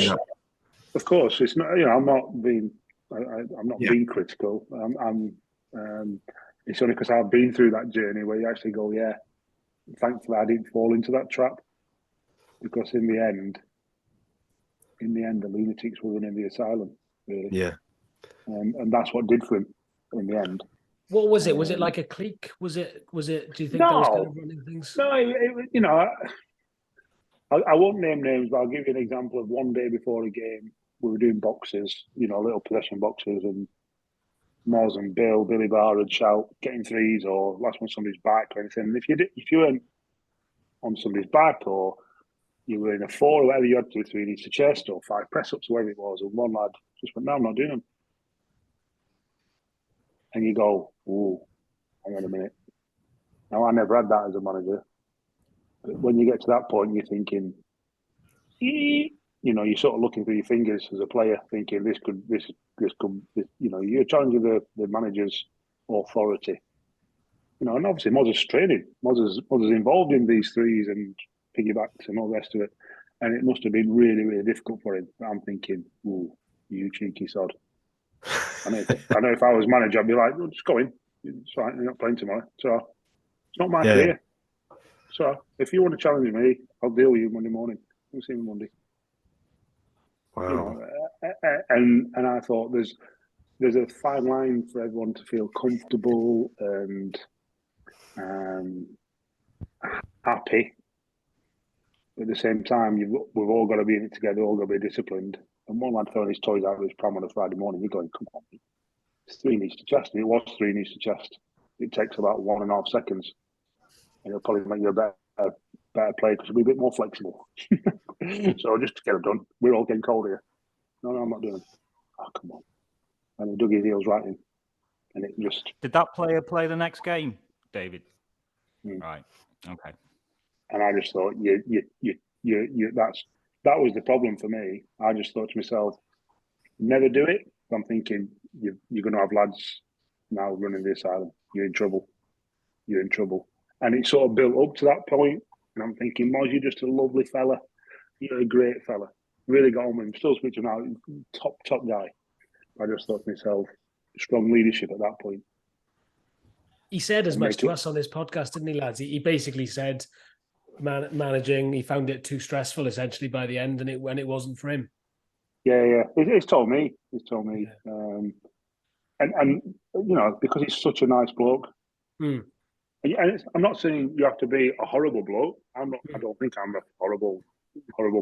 S5: Of course, it's not. I'm not being. I'm not being critical. It's only because I've been through that journey where you actually go, yeah. Thankfully, I didn't fall into that trap, because in the end, the lunatics were running the asylum. Really.
S3: Yeah.
S5: And that's what did for him in the end.
S1: What was it? Was it like a clique? Was it? Do you think that was kind of running things?
S5: No, I won't name names, but I'll give you an example of one day before a game, we were doing boxes, little possession boxes, and Moz and Billy Barr would shout, getting threes, or last one somebody's back or anything. And if you weren't on somebody's back, or you were in a 4 or whatever, you had to do 3 knees to chest or 5 press-ups or whatever it was, and one lad just went, no, I'm not doing them. And you go, ooh, hang on a minute. Now, I never had that as a manager. But when you get to that point, you're thinking, you're sort of looking through your fingers as a player, thinking this could, you're challenging the manager's authority. And obviously Mozza's training. Mozza's involved in these threes and piggybacks and all the rest of it. And it must have been really, really difficult for him. But I'm thinking, ooh, you cheeky sod. I know if I was manager, I'd be like, well, just go in. It's fine, you're not playing tomorrow. So it's not my career. So if you want to challenge me, I'll deal with you Monday morning. We'll see you Monday.
S3: Wow.
S5: And I thought there's a fine line for everyone to feel comfortable and happy. But at the same time, we've all got to be in it together, all got to be disciplined. And one lad throwing his toys out of his pram on a Friday morning, you're going, come on, it's 3 knees to chest. And it was 3 knees to chest. It takes about 1.5 seconds. And it'll probably make you a better player because you'll be a bit more flexible. So just to get it done, we're all getting cold here. No, I'm not doing it. Oh, come on. And he dug his heels right in. And it just...
S2: Did that player play the next game, David? Right. Okay. And
S5: I just thought, that was the problem for me. I just thought to myself, never do it. I'm thinking, you're going to have lads now running the asylum. You're in trouble. And it sort of built up to that point. And I'm thinking, Moz, you're just a lovely fella. You're a great fella. Really got on with him. Still speak to him now. Top guy. I just thought to myself, strong leadership at that point.
S1: He said as much to us on this podcast, didn't he, lads? He basically said managing, he found it too stressful essentially by the end, and it wasn't for him.
S5: Yeah. He's told me. Yeah. And because he's such a nice bloke. And I'm not saying you have to be a horrible bloke. I don't think I'm a horrible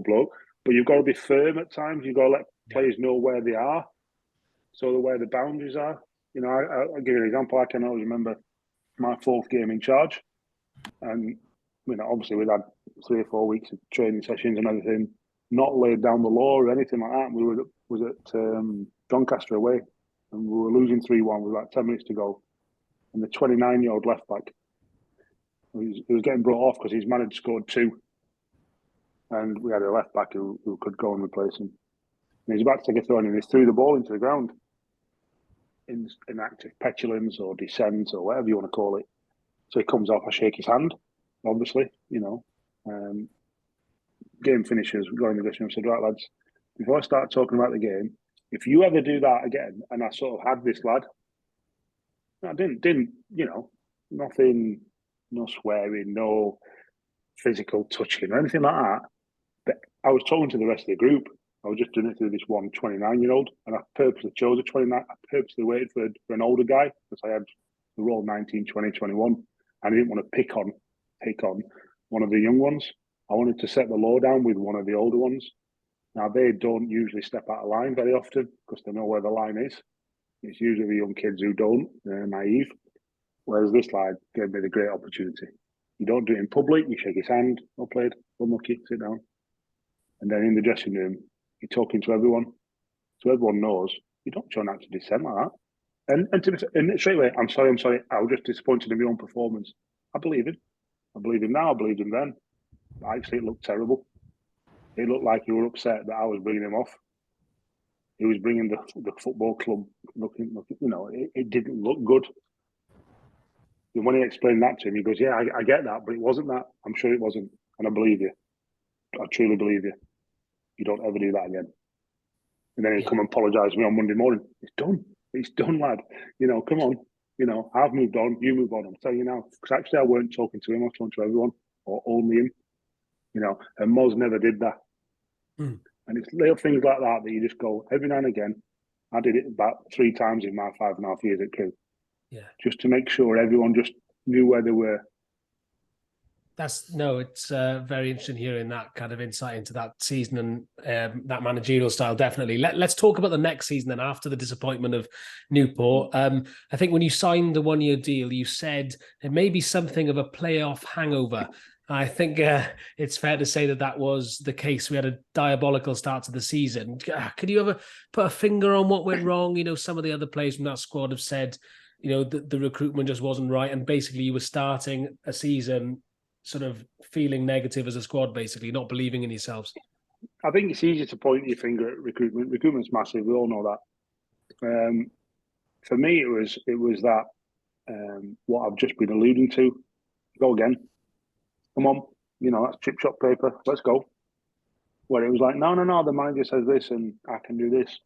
S5: bloke. But you've got to be firm at times. You've got to let players know where they are, so where the boundaries are. I'll give you an example. I can always remember my 4th game in charge, and obviously we'd had 3 or 4 weeks of training sessions and everything, not laid down the law or anything like that. We was at Doncaster away, and we were losing 3-1 with about 10 minutes to go, and the 29-year-old left back, he was getting brought off because his man had scored 2, and we had a left back who could go and replace him. And he's about to take a throw in, and he threw the ball into the ground in act of petulance or dissent or whatever you want to call it. So he comes off, I shake his hand, obviously, game finishes, we go in the dressing room, said, right, lads, before I start talking about the game, if you ever do that again, and I sort of had this lad, I didn't, nothing, no swearing, no physical touching or anything like that. But I was talking to the rest of the group. I was just doing it through this one 29-year-old, and I purposely chose a 29. I purposely waited for an older guy because I had the role 19, 20, 21. And I didn't want to pick on one of the young ones. I wanted to set the law down with one of the older ones. Now, they don't usually step out of line very often because they know where the line is. It's usually the young kids who don't, they're naive. Whereas this lad gave me the great opportunity. You don't do it in public, you shake his hand, well played, unlucky, sit down. And then in the dressing room, you're talking to everyone. So everyone knows you don't show an act of dissent like that. And straight away, I'm sorry, I was just disappointed in my own performance. I believe him. I believe him now, I believed him then. But actually, it looked terrible. It looked like you were upset that I was bringing him off. he was bringing the football club looking, you know, it didn't look good. And when he explained that to him, he goes, "Yeah, I get that, but it wasn't that. I'm sure it wasn't, and I believe you. I truly believe you. You don't ever do that again." And then he'd come and apologise to me on Monday morning. It's done, lad. You know, come on. You know, I've moved on. You move on. I'm telling you now. Because actually, I weren't talking to him. I was talking to everyone, or only him. You know, and Moz never did that.
S1: Mm.
S5: And it's little things like that you just go every now and again. I did it about 3 times in my 5.5 years at Crewe.
S1: Yeah.
S5: Just to make sure everyone just knew where they were.
S1: It's very interesting hearing that kind of insight into that season and that managerial style. Definitely. Let's talk about the next season then. After the disappointment of Newport, I think when you signed the 1-year deal, you said it may be something of a playoff hangover. I think it's fair to say that was the case. We had a diabolical start to the season. Could you ever put a finger on what went wrong? You know, some of the other players from that squad have said, you know, the recruitment just wasn't right, and basically you were starting a season sort of feeling negative as a squad, basically not believing in yourselves.
S5: I think it's easy to point your finger at recruitment. Recruitment's massive. We all know that. For me, it was that what I've just been alluding to. Go again. Come on, you know, that's chip shop paper. Let's go. Where it was like, no, the manager says this and I can do this.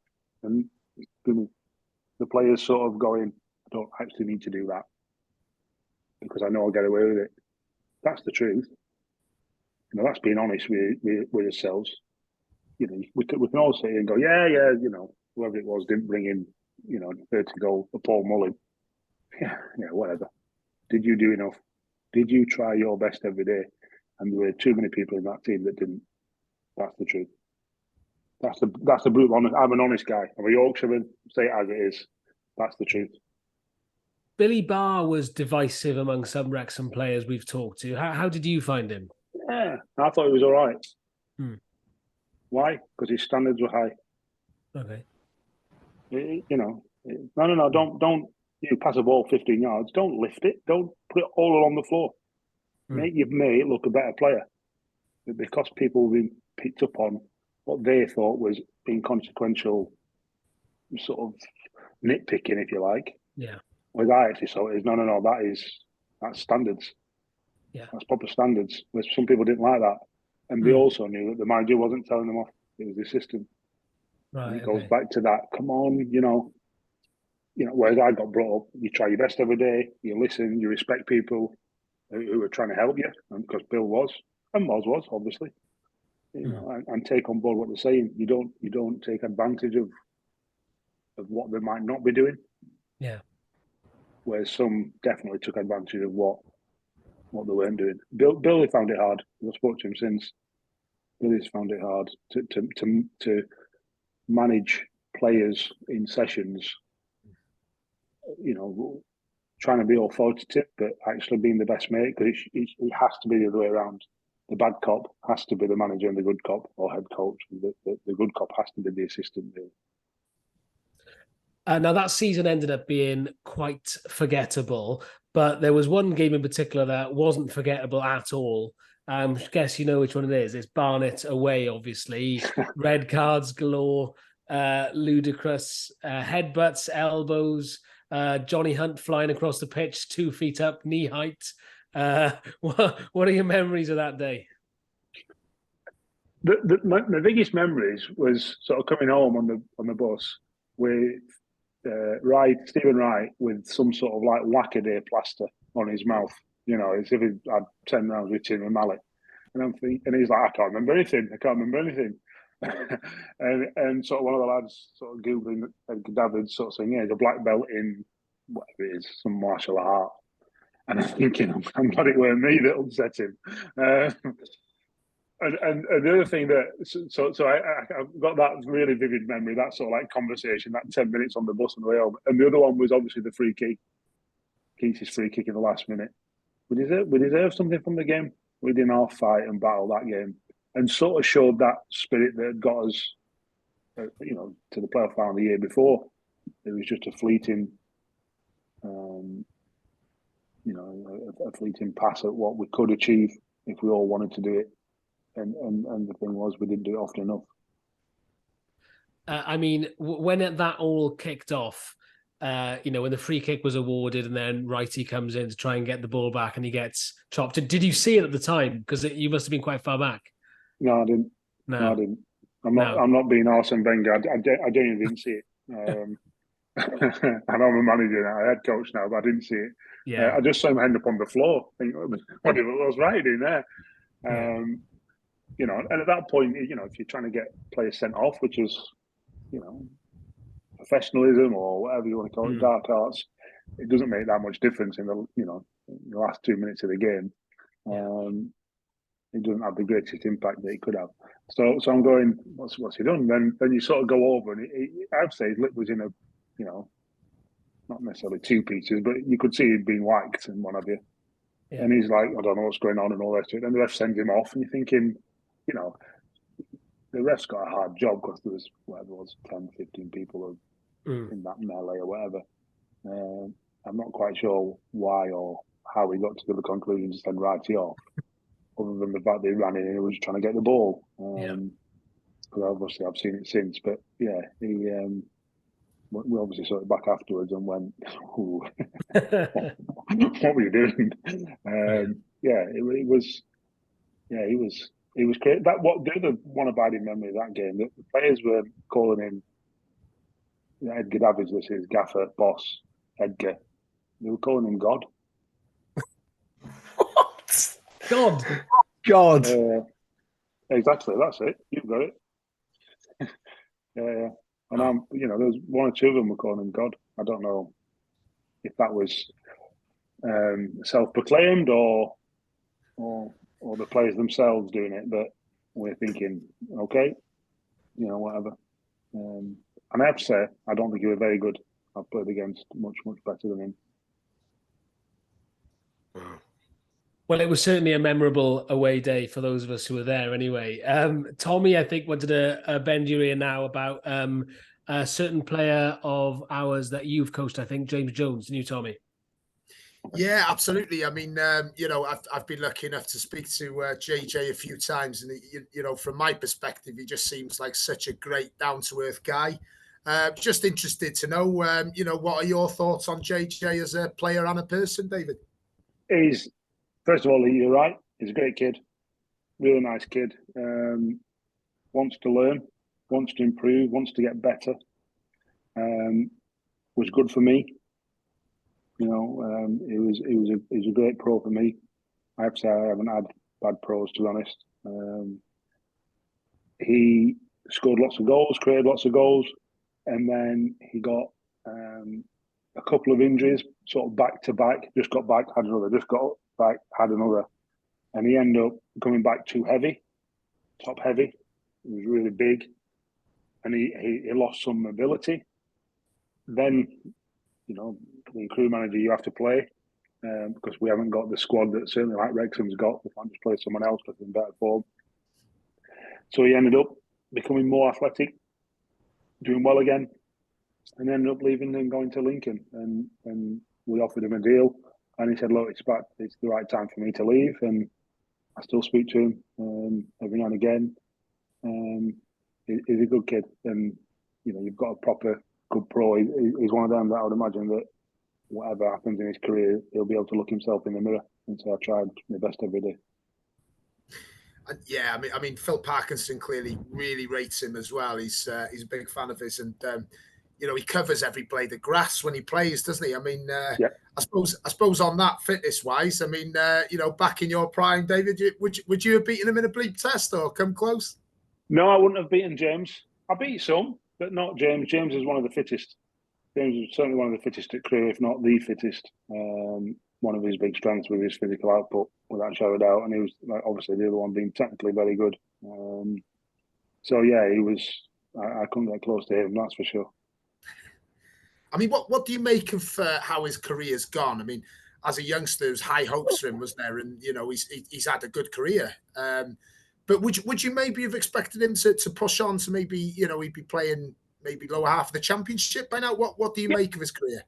S5: And the players sort of going, I don't actually need to do that because I know I'll get away with it. That's the truth. You know, that's being honest with ourselves. You know, we can all sit here and go, yeah, you know, whoever it was didn't bring in, you know, 30 goal for Paul Mullin. Yeah, whatever. Did you do enough? Did you try your best every day? And there were too many people in that team that didn't. That's the truth. That's the brutal honest. I'm an honest guy. I'm a Yorkshireman. Say it as it is. That's the truth.
S1: Billy Barr was divisive among some Wrexham players we've talked to. How did you find him?
S5: Yeah, I thought he was all right.
S1: Hmm.
S5: Why? Because his standards were high.
S1: Okay.
S5: You know, no, don't. You pass a ball 15 yards. Don't lift it. Don't put it all along the floor. You've made it look a better player. But because people have been picked up on what they thought was inconsequential, sort of nitpicking, if you like.
S1: Yeah.
S5: Whereas I actually saw it as no, that's standards.
S1: Yeah.
S5: That's proper standards. Whereas some people didn't like that. And they also knew that the manager wasn't telling them off. It was the system.
S1: Right.
S5: And it goes back to that. Come on, you know, whereas I got brought up, you try your best every day, you listen, you respect people who are trying to help you, and because Bill was, and Moz was, obviously, you know, and take on board what they're saying. You don't take advantage of what they might not be doing.
S1: Yeah.
S5: Whereas some definitely took advantage of what they weren't doing. Billy found it hard. I've spoken to him since. Billy's found it hard to manage players in sessions, you know, trying to be authoritative, but actually being the best mate, because it has to be the other way around. The bad cop has to be the manager and the good cop or head coach. The good cop has to be the assistant.
S1: Now, that season ended up being quite forgettable, but there was one game in particular that wasn't forgettable at all. I guess you know which one it is. It's Barnet away, obviously. Red cards galore, ludicrous, headbutts, elbows, Johnny Hunt flying across the pitch, 2 feet up, knee height. What are your memories of that day?
S5: My biggest memories was sort of coming home on the bus with Stephen Wright with some sort of like whack-a-day plaster on his mouth. You know, as if he had 10 rounds with Tim and Mallet. And he's like, I can't remember anything. and sort of one of the lads sort of Googling David sort of saying, yeah, he's a black belt in whatever it is, some martial art. And I'm thinking, I'm glad it weren't me that upset him. And the other thing that, so I've got that really vivid memory, that sort of like conversation, that 10 minutes on the bus on the way home. And the other one was obviously the free kick. Keith's free kick in the last minute. We deserve something from the game. We didn't half fight and battle that game, and sort of showed that spirit that had got us, you know, to the playoff final the year before. It was just a fleeting, you know, a fleeting pass at what we could achieve if we all wanted to do it. And the thing was, we didn't do it often enough.
S1: I mean, when that all kicked off, when the free kick was awarded and then Wrighty comes in to try and get the ball back and he gets chopped. Did you see it at the time? Because you must have been quite far back.
S5: No, I didn't. No, I didn't. I'm not being Arsene Wenger. I genuinely didn't see it. I know I'm a manager now, a head coach now, but I didn't see it.
S1: Yeah.
S5: I just saw him end up on the floor. I think, what was right in there? And at that point, if you're trying to get players sent off, which is, professionalism or whatever you want to call it, dark arts, it doesn't make that much difference in the last 2 minutes of the game. It doesn't have the greatest impact that it could have. So I'm going, what's he done? Then you sort of go over, and I'd say his lip was in a, not necessarily two pieces, but you could see he'd been whacked and what have you. Yeah. And he's like, I don't know what's going on and all that. And the ref sends him off, and you're thinking, the ref's got a hard job because there was, whatever it was, 10, 15 people in that melee or whatever. I'm not quite sure why or how he got to the conclusion to send Wrighty off, other than the fact that he ran in and he was trying to get the ball. Because obviously I've seen it since, but yeah, we obviously saw it back afterwards and went, "Ooh, what were you doing?" It was great. The other one abiding memory of that game, that the players were calling him Edgar Davids, was his gaffer, boss, Edgar. They were calling him God.
S1: What?
S3: God.
S5: Exactly, that's it. You've got it. And there's one or two of them were calling him God. I don't know if that was self-proclaimed or the players themselves doing it, but we're thinking, okay, whatever. And I have to say, I don't think he was very good. I've played against much, much better than him.
S1: Well, it was certainly a memorable away day for those of us who were there anyway. Tommy, I think, wanted to bend your ear now about a certain player of ours that you've coached, I think, James Jones. Didn't you, Tommy?
S4: Yeah, absolutely. I mean, I've been lucky enough to speak to JJ a few times, and from my perspective, he just seems like such a great, down-to-earth guy. Just interested to know, what are your thoughts on JJ as a player and a person, David?
S5: First of all, you're right. He's a great kid, really nice kid. Wants to learn, wants to improve, wants to get better. Was good for me. He was a great pro for me. I have to say I haven't had bad pros, to be honest. He scored lots of goals, created lots of goals, and then he got a couple of injuries, sort of back to back. Just got back, had another. Just got back, had another, and he ended up coming back too heavy, top heavy. He was really big, and he lost some mobility. Then, being Crewe manager, you have to play because we haven't got the squad that certainly like Wrexham's got. We can't just play someone else because they're in better form. So he ended up becoming more athletic, doing well again, and ended up leaving and going to Lincoln. And we offered him a deal, and he said, "Look, it's the right time for me to leave." And I still speak to him every now and again. He's a good kid, and you've got a proper good pro. He's one of them that I would imagine that whatever happens in his career, he'll be able to look himself in the mirror and say, "I tried my best every day."
S4: Yeah, I mean, Phil Parkinson clearly really rates him as well. He's a big fan of his, and he covers every blade of grass when he plays, doesn't he? I mean,
S5: yeah.
S4: I suppose on that fitness wise, I mean, back in your prime, David, would you have beaten him in a bleep test or come close?
S5: No, I wouldn't have beaten James. I beat some, but not James. James is one of the fittest. James is certainly one of the fittest at Crewe, if not the fittest. One of his big strengths was his physical output, without a shadow of doubt, and he was obviously the other one being technically very good. So yeah, he was. I couldn't get close to him, that's for sure.
S4: I mean, what do you make of how his career's gone? I mean, as a youngster, there was high hopes for him, was there? And he's had a good career. But would you maybe have expected him to push on to maybe he'd be playing maybe lower half of the championship by now? What do you make of his career?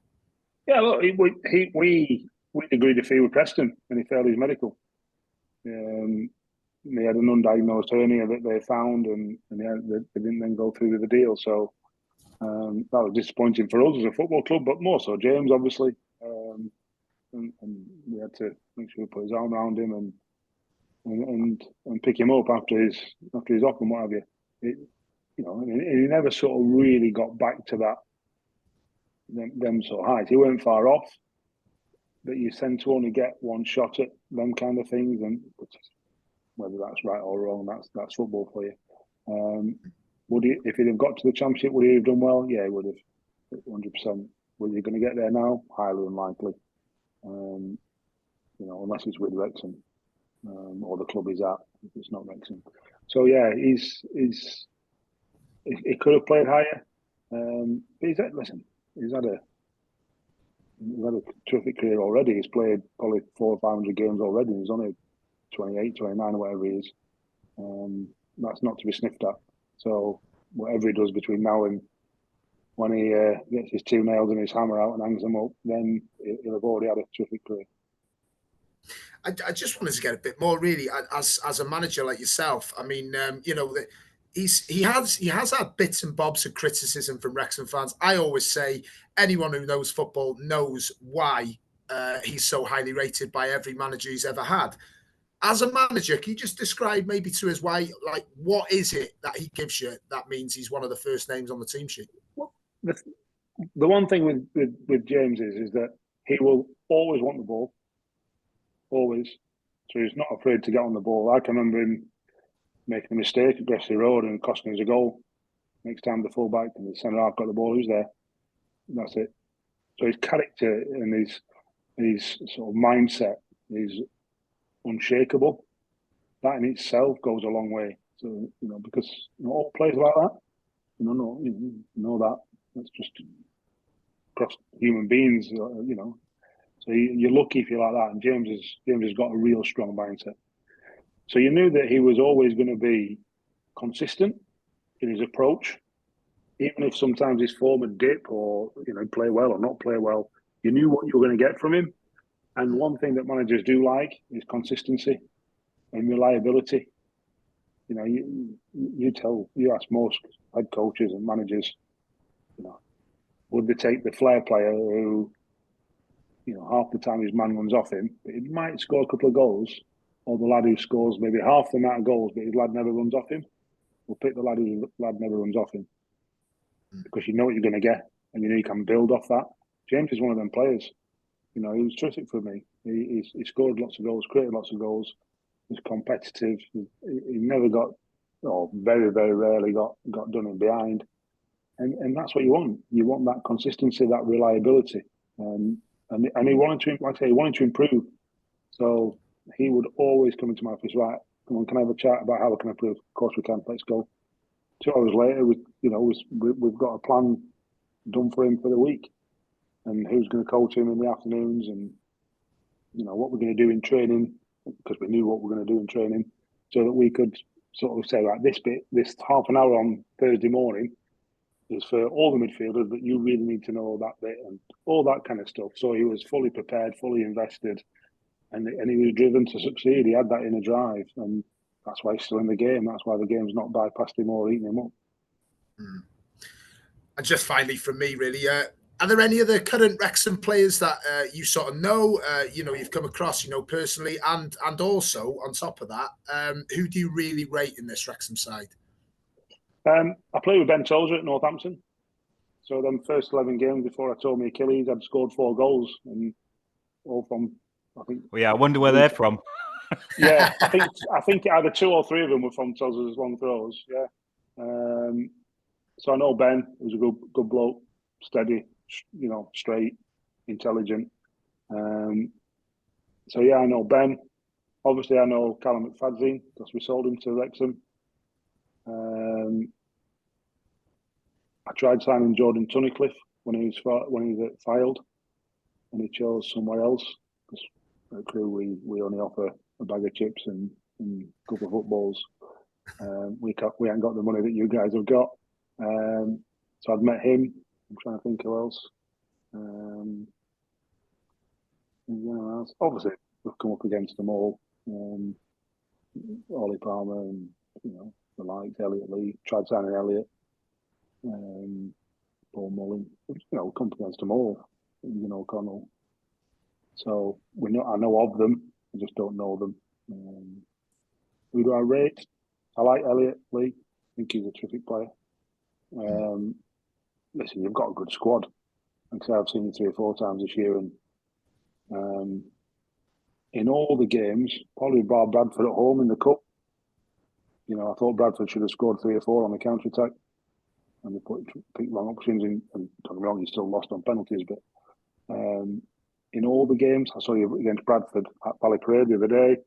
S5: Yeah, look, we agreed a fee with Preston and he failed his medical. they had an undiagnosed hernia that they found, and they didn't then go through with the deal. So that was disappointing for us as a football club, but more so James, obviously. And we had to make sure we put his arm around him and pick him up after his op and what have you. And he never sort of really got back to them sort of heights. He weren't far off, but you tend to only get one shot at them kind of things, and whether that's right or wrong, that's football for you. Would he, if he'd have got to the Championship, would he have done well? Yeah, he would have, 100%. Was he going to get there now? Highly unlikely. Unless it's with Wrexham, or the club he's at, if it's not Wrexham. So yeah, he could have played higher. But he's had a terrific career already. He's played probably 400 or 500 games already. He's only 28, 29, or whatever he is. That's not to be sniffed at. So whatever he does between now and when he gets his 2 nails and his hammer out and hangs them up, then he'll have already had a terrific career.
S4: I just wanted to get a bit more, really, as a manager like yourself. I mean, he has had bits and bobs of criticism from Wrexham fans. I always say anyone who knows football knows why he's so highly rated by every manager he's ever had. As a manager, can you just describe maybe to us why, like, what is it that he gives you that means he's one of the first names on the team sheet?
S5: Well, the one thing with James is that he will always want the ball. Always. So he's not afraid to get on the ball. I can remember him making a mistake at Bressy Road and costing us a goal. Next time the fullback and the centre half got the ball, who's there? And that's it. So his character and his sort of mindset is unshakable. That in itself goes a long way. So, because not all players like that. You know that. That's just across human beings, So you're lucky if you're like that. And James has got a real strong mindset. So you knew that he was always going to be consistent in his approach, even if sometimes his form would dip or play well or not play well. You knew what you were going to get from him. And one thing that managers do like is consistency and reliability. You ask most head coaches and managers, would they take the flair player who, half the time his man runs off him, but he might score a couple of goals, or the lad who scores maybe half the amount of goals, but his lad never runs off him? We'll pick the lad whose lad never runs off him, because you know what you're going to get, and you can build off that. James is one of them players. He was terrific for me. He scored lots of goals, created lots of goals. He's competitive. He never got, or very, very rarely got done in behind. And that's what you want. You want that consistency, that reliability. And he wanted to, like I say, he wanted to improve. So he would always come into my office, right, come on, can I have a chat about how we can improve? Of course we can, let's go. 2 hours later, we've got a plan done for him for the week. And who's going to coach him in the afternoons, and, what we're going to do in training, because we knew what we were going to do in training, so that we could sort of say, right, this half an hour on Thursday morning is for all the midfielders, but you really need to know that bit and all that kind of stuff. So he was fully prepared, fully invested, and he was driven to succeed. He had that inner drive, and that's why he's still in the game. That's why the game's not bypassed him or eaten him up.
S4: And just finally from me, really, are there any other current Wrexham players that you sort of know, you've come across, personally, and also on top of that, who do you really rate in this Wrexham side?
S5: I played with Ben Tozer at Northampton. So them first 11 games before I tore my Achilles, I'd scored 4 goals, and all from, I think.
S2: Well, yeah, I wonder where they're from.
S5: Yeah, I think either 2 or 3 of them were from Tozer's long throws. Yeah. So I know Ben was a good bloke, steady, straight, intelligent. So yeah, I know Ben. Obviously, I know Callum McFadzean because we sold him to Wrexham. I tried signing Jordan Tunnicliffe when he was at Fylde, and he chose somewhere else because at Crewe we only offer a bag of chips and a couple of footballs. We ain't got the money that you guys have got. So I'd met him. I'm trying to think who else. Obviously, we've come up against them all. Ollie Palmer and the likes, Elliot Lee, tried signing Elliot, Paul Mullin, come against them all, O'Connell. So I know of them, I just don't know them. Who do I rate? I like Elliot Lee. I think he's a terrific player. Listen, you've got a good squad. Like I say, I've seen you 3 or 4 times this year, and in all the games, probably bar Bradford at home in the cup. I thought Bradford should have scored 3 or 4 on the counter attack, and they picked wrong options. And don't get me wrong, you still lost on penalties, but in all the games, I saw you against Bradford at Valley Parade the other day.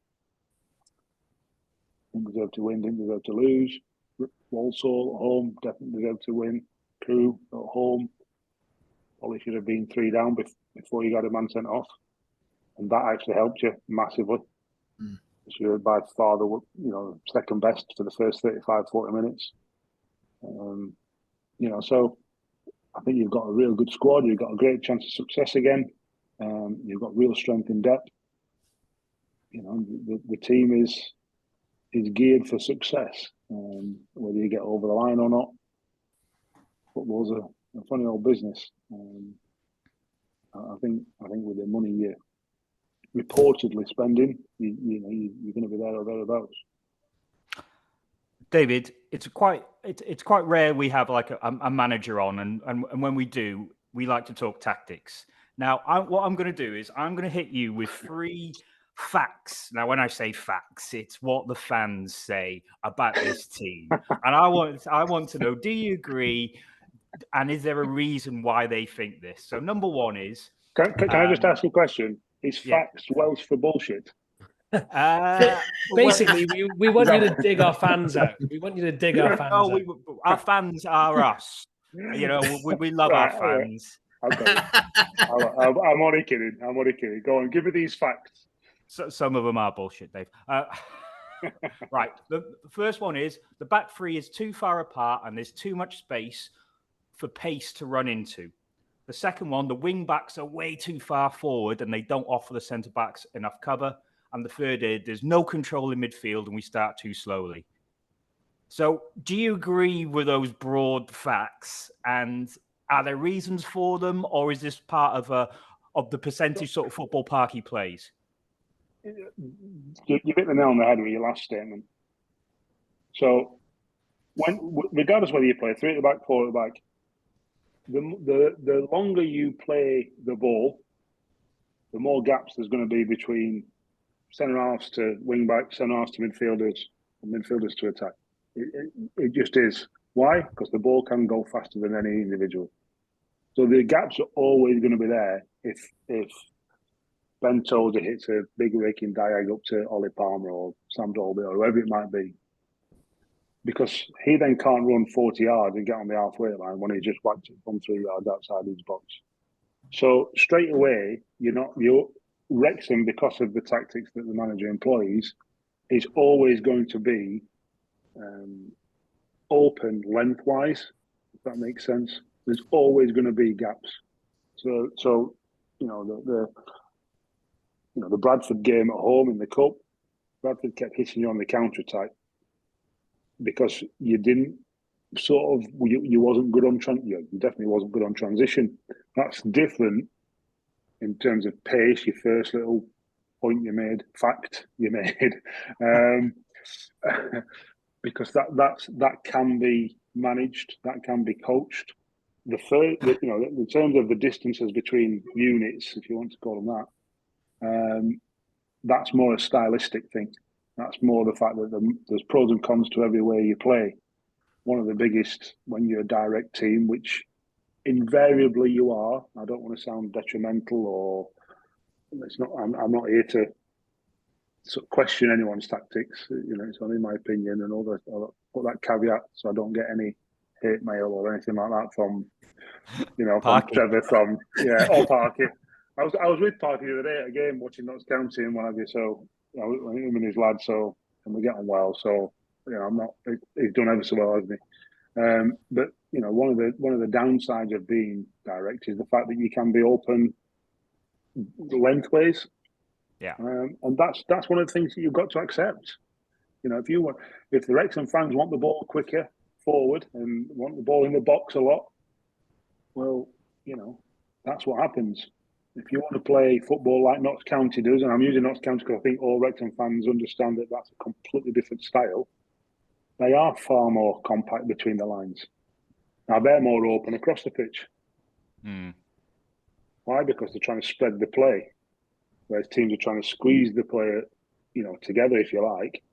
S5: Didn't deserve to win, didn't deserve to lose. Walsall at home, definitely deserved to win. Crewe at home, probably should have been 3 down before you got a man sent off, and that actually helped you massively. So you're by far the second best for the first 35-40 minutes. So I think you've got a real good squad. You've got a great chance of success again. You've got real strength in depth. The team is geared for success. Whether you get over the line or not, football's a funny old business. I think with the money you're reportedly spending, you're going to be there or thereabouts.
S2: David, it's quite rare we have like a manager on, and when we do, we like to talk tactics. Now, what I'm going to do is I'm going to hit you with 3 facts. Now, when I say facts, it's what the fans say about this team, and I want to know: do you agree? And is there a reason why they think this? So, number 1 is:
S5: Can I just ask you a question? Is facts Welsh for bullshit?
S1: Basically, we want you to dig our fans out. We want you to dig our fans out.
S2: Our fans are us. We love our fans.
S5: I'm only kidding. Go on, give me these facts.
S2: So, some of them are bullshit, Dave. Right. The first one is the back 3 is too far apart and there's too much space for pace to run into. The second one, the wing backs are way too far forward and they don't offer the centre backs enough cover. And the third is there's no control in midfield and we start too slowly. So do you agree with those broad facts? And are there reasons for them, or is this part of the percentage sort of football Parky plays?
S5: You hit the nail on the head with your last statement. So regardless whether you play 3 at the back, 4 at the back, the longer you play the ball, the more gaps there's going to be between centre halves to wing backs, centre halves to midfielders, and midfielders to attack. It just is. Why? Because the ball can go faster than any individual. So the gaps are always going to be there if Ben Tozer hits a big raking diag up to Ollie Palmer or Sam Dolby or whoever it might be. Because he then can't run 40 yards and get on the halfway line when he just whacked it from 3 yards outside his box. So straight away, you're Wrexham, because of the tactics that the manager employs, is always going to be open lengthwise, if that makes sense. There's always going to be gaps. So the Bradford game at home in the cup, Bradford kept hitting you on the counter attack because you didn't you wasn't good on you definitely wasn't good on transition. That's different in terms of pace. Your first little point fact you made, because that can be managed, that can be coached. In terms of the distances between units, if you want to call them that, that's more a stylistic thing. That's more the fact that there's pros and cons to every way you play. One of the biggest, when you're a direct team, which invariably you are. I don't want to sound detrimental, or it's not. I'm not here to sort of question anyone's tactics. It's only my opinion, and I'll put that caveat so I don't get any hate mail or anything like that from from Trevor, or Parky. I was with Parky the other day at a game watching Notts County and what have you. So him and his lad, and we get on well. So I'm not. He's done ever so well, hasn't he? But one of the downsides of being direct is the fact that you can be open lengthways.
S2: Yeah.
S5: And that's one of the things that you've got to accept. You know, if the Wrexham fans want the ball quicker forward and want the ball in the box a lot, well, you know, that's what happens. If you want to play football like Notts County does, and I'm using Notts County because I think all Wrexham fans understand that that's a completely different style, they are far more compact between the lines. Now, they're more open across the pitch. Why? Because they're trying to spread the play, whereas teams are trying to squeeze the player, you know, together, if you like.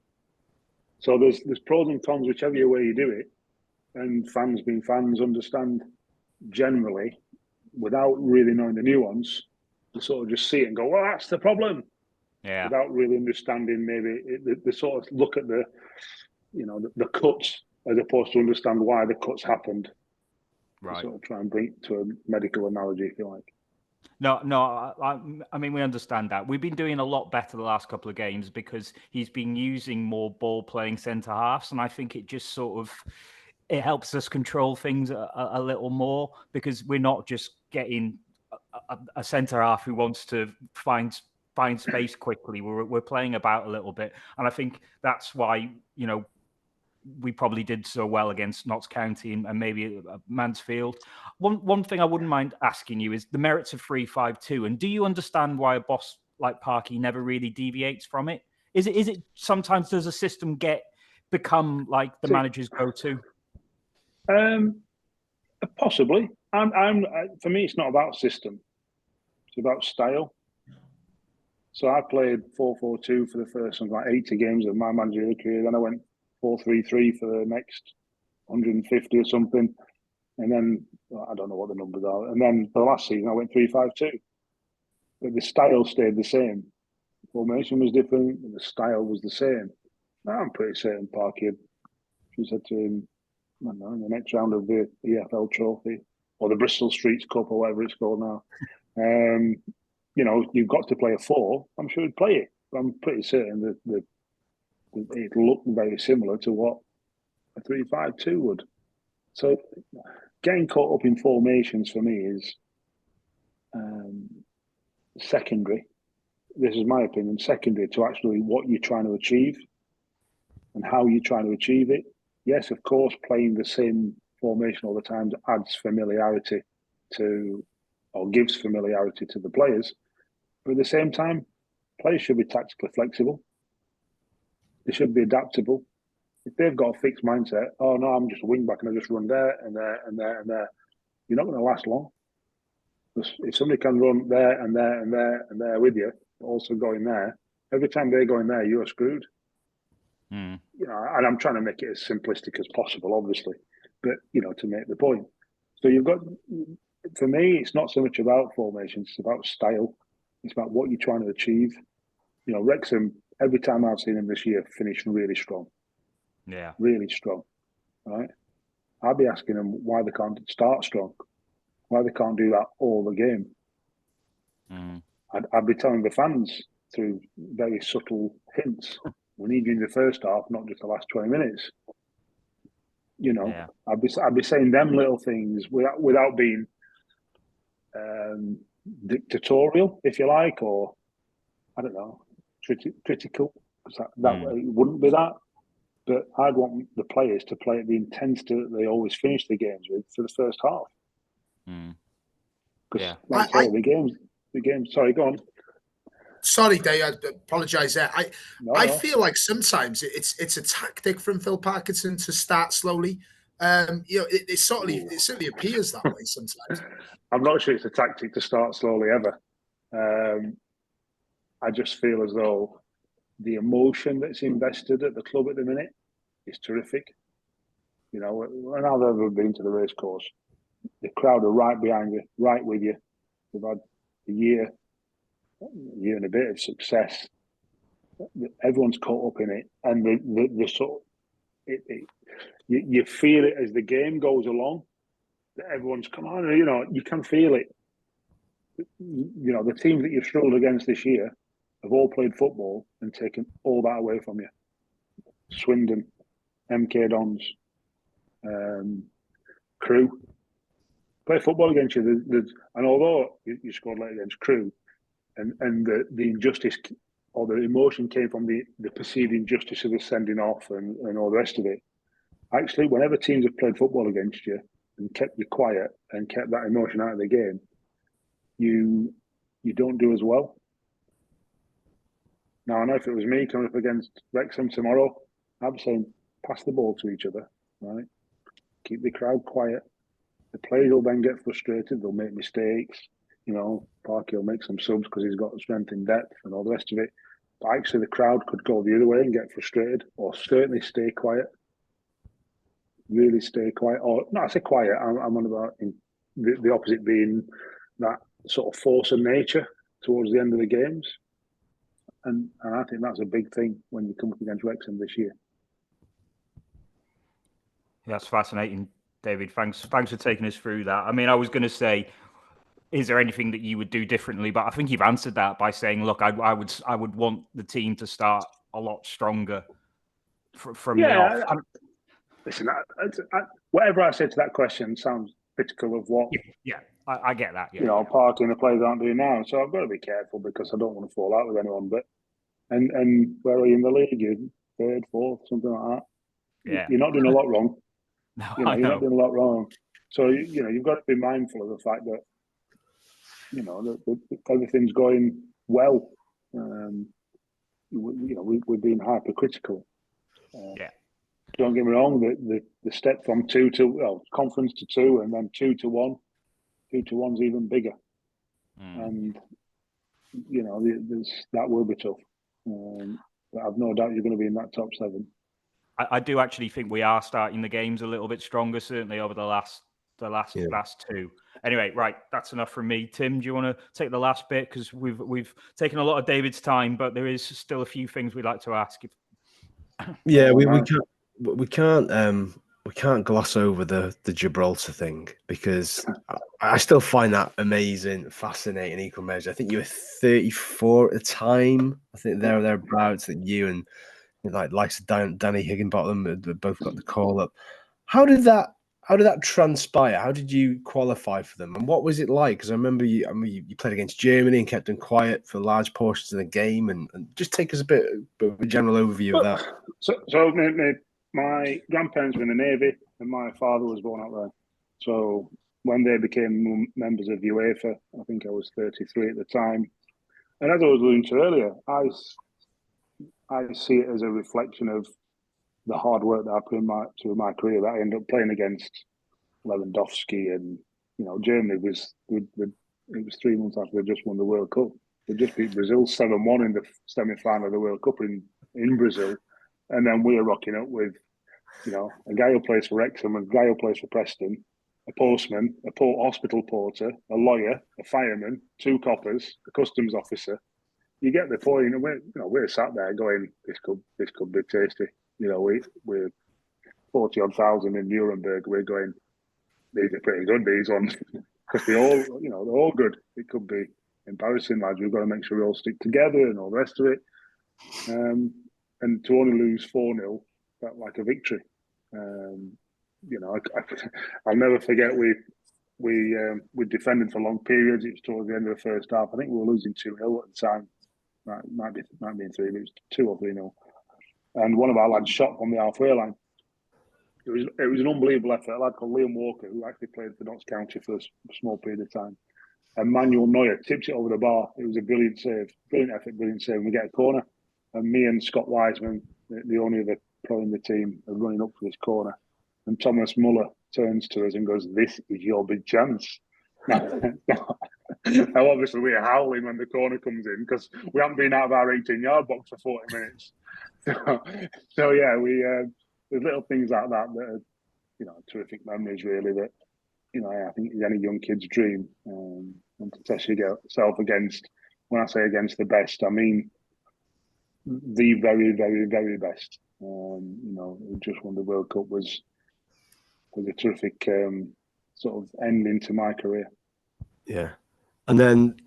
S5: So there's pros and cons whichever way you do it, and fans being fans understand generally, without really knowing the nuance, to sort of just see it and go, well, that's the problem.
S2: Yeah.
S5: Without really understanding, maybe the sort of look at the, you know, the cuts as opposed to understand why the cuts happened.
S2: Right.
S5: Sort of try and bring it to a medical analogy, if you like.
S2: No, I mean, we understand that. We've been doing a lot better the last couple of games because he's been using more ball-playing centre-halves, and I think it just sort of, it helps us control things a little more because we're not just getting a centre-half who wants to find space quickly. We're playing about a little bit, and I think that's why, you know, we probably did so well against Notts County and maybe Mansfield. One thing I wouldn't mind asking you is the merits of 3-5-2, and do you understand why a boss like Parky never really deviates from it? Is it sometimes does a system become like the manager's go-to?
S5: Possibly. For me, it's not about system; it's about style. So I played 4-4-2 for the first 80 games of my managerial career. Then I went 4-3-3 for the next 150 or something. And then, I don't know what the numbers are. And then for the last season, I went 3-5-2. But the style stayed the same. The formation was different, and the style was the same. Now, I'm pretty certain Parky, she said to him, I don't know, in the next round of the EFL trophy, or the Bristol Streets Cup, or whatever it's called now, you know, you've got to play a 4. I'm sure he'd play it. But I'm pretty certain that it looked very similar to what a 3-5-2 would. So getting caught up in formations for me is secondary. This is my opinion, secondary to actually what you're trying to achieve and how you're trying to achieve it. Yes, of course, playing the same formation all the time adds familiarity or gives familiarity to the players. But at the same time, players should be tactically flexible. They should be adaptable. If they've got a fixed mindset, oh no, I'm just a wing back and I just run there and there and there and there, you're not going to last long. If somebody can run there and there and there and there with you, also going there, every time they go in there, you're screwed. You know, and I'm trying to make it as simplistic as possible, obviously, but you know, to make the point. So you've got, for me, it's not so much about formations; it's about style. It's about what you're trying to achieve. You know, Wrexham, every time I've seen them this year, finished really strong.
S2: Yeah,
S5: really strong. Right? I'd be asking them why they can't start strong, why they can't do that all the game. I'd be telling the fans through very subtle hints, we need you in the first half, not just the last 20 minutes. You know, yeah. I'd be saying them little things without being dictatorial, if you like, or I don't know, critical, because that way it wouldn't be that. But I'd want the players to play at the intensity that they always finish the games with for the first half. Because, like I say, the games. Sorry, go on.
S4: Sorry, Dave. I apologise there. I feel like sometimes it's a tactic from Phil Parkinson to start slowly. You know, it certainly appears that way sometimes.
S5: I'm not sure it's a tactic to start slowly ever. I just feel as though the emotion that's invested at the club at the minute is terrific. You know, when I've ever been to the racecourse, the crowd are right behind you, right with you. We've had a year and a bit of success. Everyone's caught up in it, and the sort of, you feel it as the game goes along. That everyone's come on, you know, you can feel it. You know, the teams that you've struggled against this year have all played football and taken all that away from you. Swindon, MK Dons, Crewe play football against you. And although you scored late against Crewe, and the injustice or the emotion came from the perceived injustice of the sending off and all the rest of it. Actually, whenever teams have played football against you and kept you quiet and kept that emotion out of the game, you don't do as well. Now, I know if it was me coming up against Wrexham tomorrow, I'd be saying, pass the ball to each other, right? Keep the crowd quiet. The players will then get frustrated. They'll make mistakes. Parky will make some subs because he's got strength in depth and all the rest of it. But actually, the crowd could go the other way and get frustrated, or certainly stay quiet. Really stay quiet. Or, no, I say quiet. I'm on about the opposite being that sort of force of nature towards the end of the games. And I think that's a big thing when you come up against Wrexham this year.
S2: That's fascinating, David. Thanks for taking us through that. I mean, I was going to say, is there anything that you would do differently? But I think you've answered that by saying, look, I would want the team to start a lot stronger from the off.
S5: Listen, whatever I said to that question sounds critical of what.
S2: Yeah, I get that. Yeah,
S5: Parky and the players aren't doing now, so I've got to be careful because I don't want to fall out with anyone. But and where are you in the league? You're third, fourth, something like that.
S2: Yeah,
S5: you're not doing a lot wrong.
S2: No,
S5: you're not doing a lot wrong. So you've got to be mindful of the fact that that everything's going well. We're being hypercritical.
S2: Yeah.
S5: Don't get me wrong. The step from conference to 2, and then 2 to 1. 2 to 1's even bigger, and that will be tough. But I've no doubt you're going to be in that top 7.
S2: I do actually think we are starting the games a little bit stronger, certainly over the last 2. Anyway, right, that's enough from me. Tim, do you want to take the last bit, because we've taken a lot of David's time, but there is still a few things we'd like to ask.
S3: Yeah, we can't gloss over the Gibraltar thing, because I still find that amazing, fascinating, equal measure. I think you were 34 at the time. I think thereabouts that you and likes of Danny Higginbottom both got the call up. How did that transpire? How did you qualify for them, and what was it like? Because I remember you played against Germany and kept them quiet for large portions of the game, and just take us a bit of a general overview of that.
S5: So my grandparents were in the Navy, and my father was born out there. So when they became members of UEFA, I think I was 33 at the time. And as I was alluding to earlier, I see it as a reflection of the hard work that I put through my career, that I ended up playing against Lewandowski, and Germany was it was 3 months after they just won the World Cup. They just beat Brazil 7-1 in the semi-final of the World Cup in Brazil, and then we are rocking up with a guy who plays for Wrexham, a guy who plays for Preston, a postman, a hospital porter, a lawyer, a fireman, 2 coppers, a customs officer. You get the point, and we're sat there going, this could be tasty. We're 40-odd thousand in Nuremberg. We're going, these are pretty good, these ones, because they're all good. It could be embarrassing, lads. We've got to make sure we all stick together and all the rest of it. And to only lose 4-0 felt like a victory. I'll never forget we defended for long periods. It was towards the end of the first half. I think we were losing 2-0 at the time. Might be 3, but it was 2 or 3-0. And one of our lads shot from the halfway line. It was an unbelievable effort. A lad called Liam Walker, who actually played for Notts County for a small period of time. And Manuel Neuer tips it over the bar. It was a brilliant save, brilliant effort, brilliant save. And we get a corner. And me and Scott Wiseman, the only other pro in the team, are running up for this corner. And Thomas Muller turns to us and goes, "This is your big chance." Now, obviously, we're howling when the corner comes in because we haven't been out of our 18-yard box for 40 minutes. So yeah, there's little things like that are, terrific memories, really, that, I think is any young kid's dream. And to test yourself against, when I say against the best, I mean the very, very, very best. Who just won the World Cup was a terrific sort of ending to my career.
S3: Yeah. And then,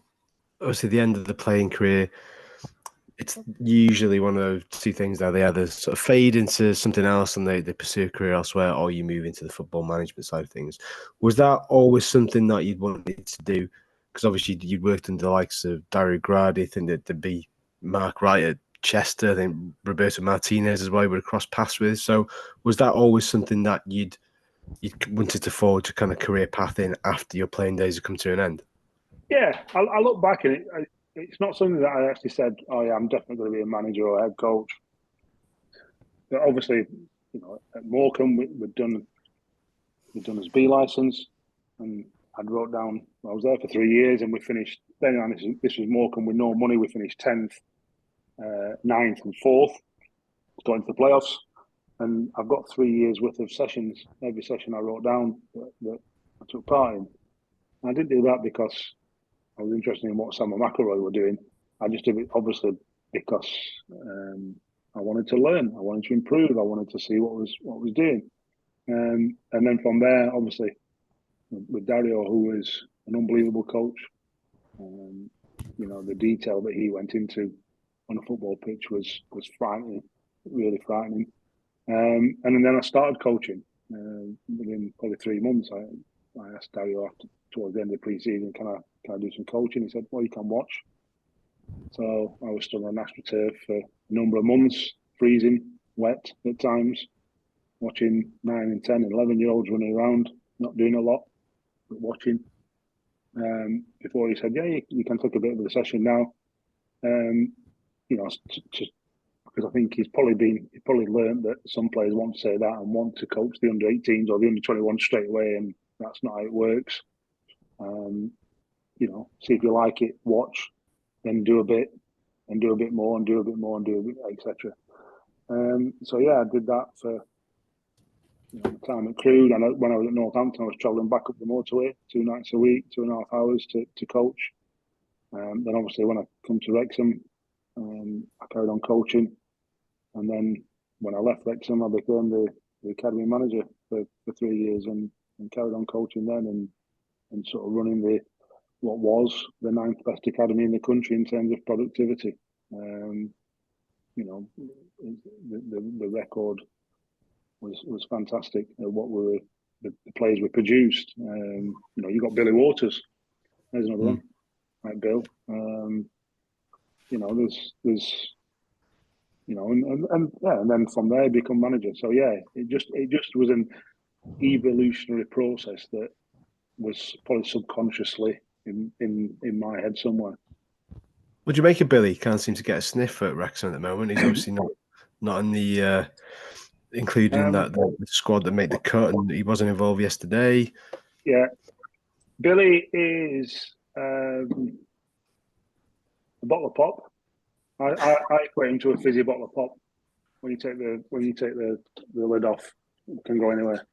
S3: obviously, the end of the playing career, it's usually one of those 2 things that they either sort of fade into something else and they pursue a career elsewhere, or you move into the football management side of things. Was that always something that you'd wanted to do? Because obviously you'd worked under the likes of Dario Gradi. I think that there'd be Mark Wright at Chester. I think Roberto Martinez as well, we would have crossed paths with. So was that always something that you'd wanted to forge a kind of career path in after your playing days had come to an end?
S5: Yeah, I look back and it's not something that I actually said, oh yeah, I'm definitely going to be a manager or a head coach. But obviously, at Morecambe, we'd done his B license, and I'd wrote down, I was there for 3 years, and we finished, this was Morecambe with no money, we finished 10th, 9th and 4th, got into the playoffs, and I've got 3 years worth of sessions, every session I wrote down that I took part in. And I didn't do that because I was interested in what Sam and McElroy were doing. I just did it obviously because I wanted to learn, I wanted to improve, I wanted to see what was doing. And then from there, obviously, with Dario, who was an unbelievable coach, the detail that he went into on a football pitch was frightening, really frightening. And then I started coaching. Within probably 3 months, I asked Dario towards the end of the pre-season, can I do some coaching? He said, well, you can watch. So I was stood on AstroTurf for a number of months, freezing, wet at times, watching 9 and 10 and 11-year-olds running around, not doing a lot, but watching. Before he said, yeah, you can take a bit of the session now. Because I think he's probably learned that some players want to say that and want to coach the under-18s or the under-21 straight away, and that's not how it works. See if you like it, watch, then do a bit, and do a bit more, and do a bit more, and do a bit, etc. So yeah, I did that for the time at Crewe. And when I was at Northampton, I was travelling back up the motorway 2 nights a week, 2.5 hours to coach. Then obviously when I come to Wrexham, I carried on coaching. And then when I left Wrexham, I became the academy manager for 3 years and carried on coaching then and sort of running what was the 9th best academy in the country in terms of productivity. The record was fantastic. What the players were produced. You got Billy Waters. There's another one, like Bill. There's and then from there become manager. So yeah, it just was an evolutionary process that was probably subconsciously in my head somewhere.
S3: Would you make a Billy? Can't seem to get a sniff at Wrexham at the moment. He's obviously not in the including the squad that made the cut, and he wasn't involved yesterday.
S5: Yeah, Billy is a bottle of pop. I equate him to a fizzy bottle of pop. When you take the lid off, it can go anywhere.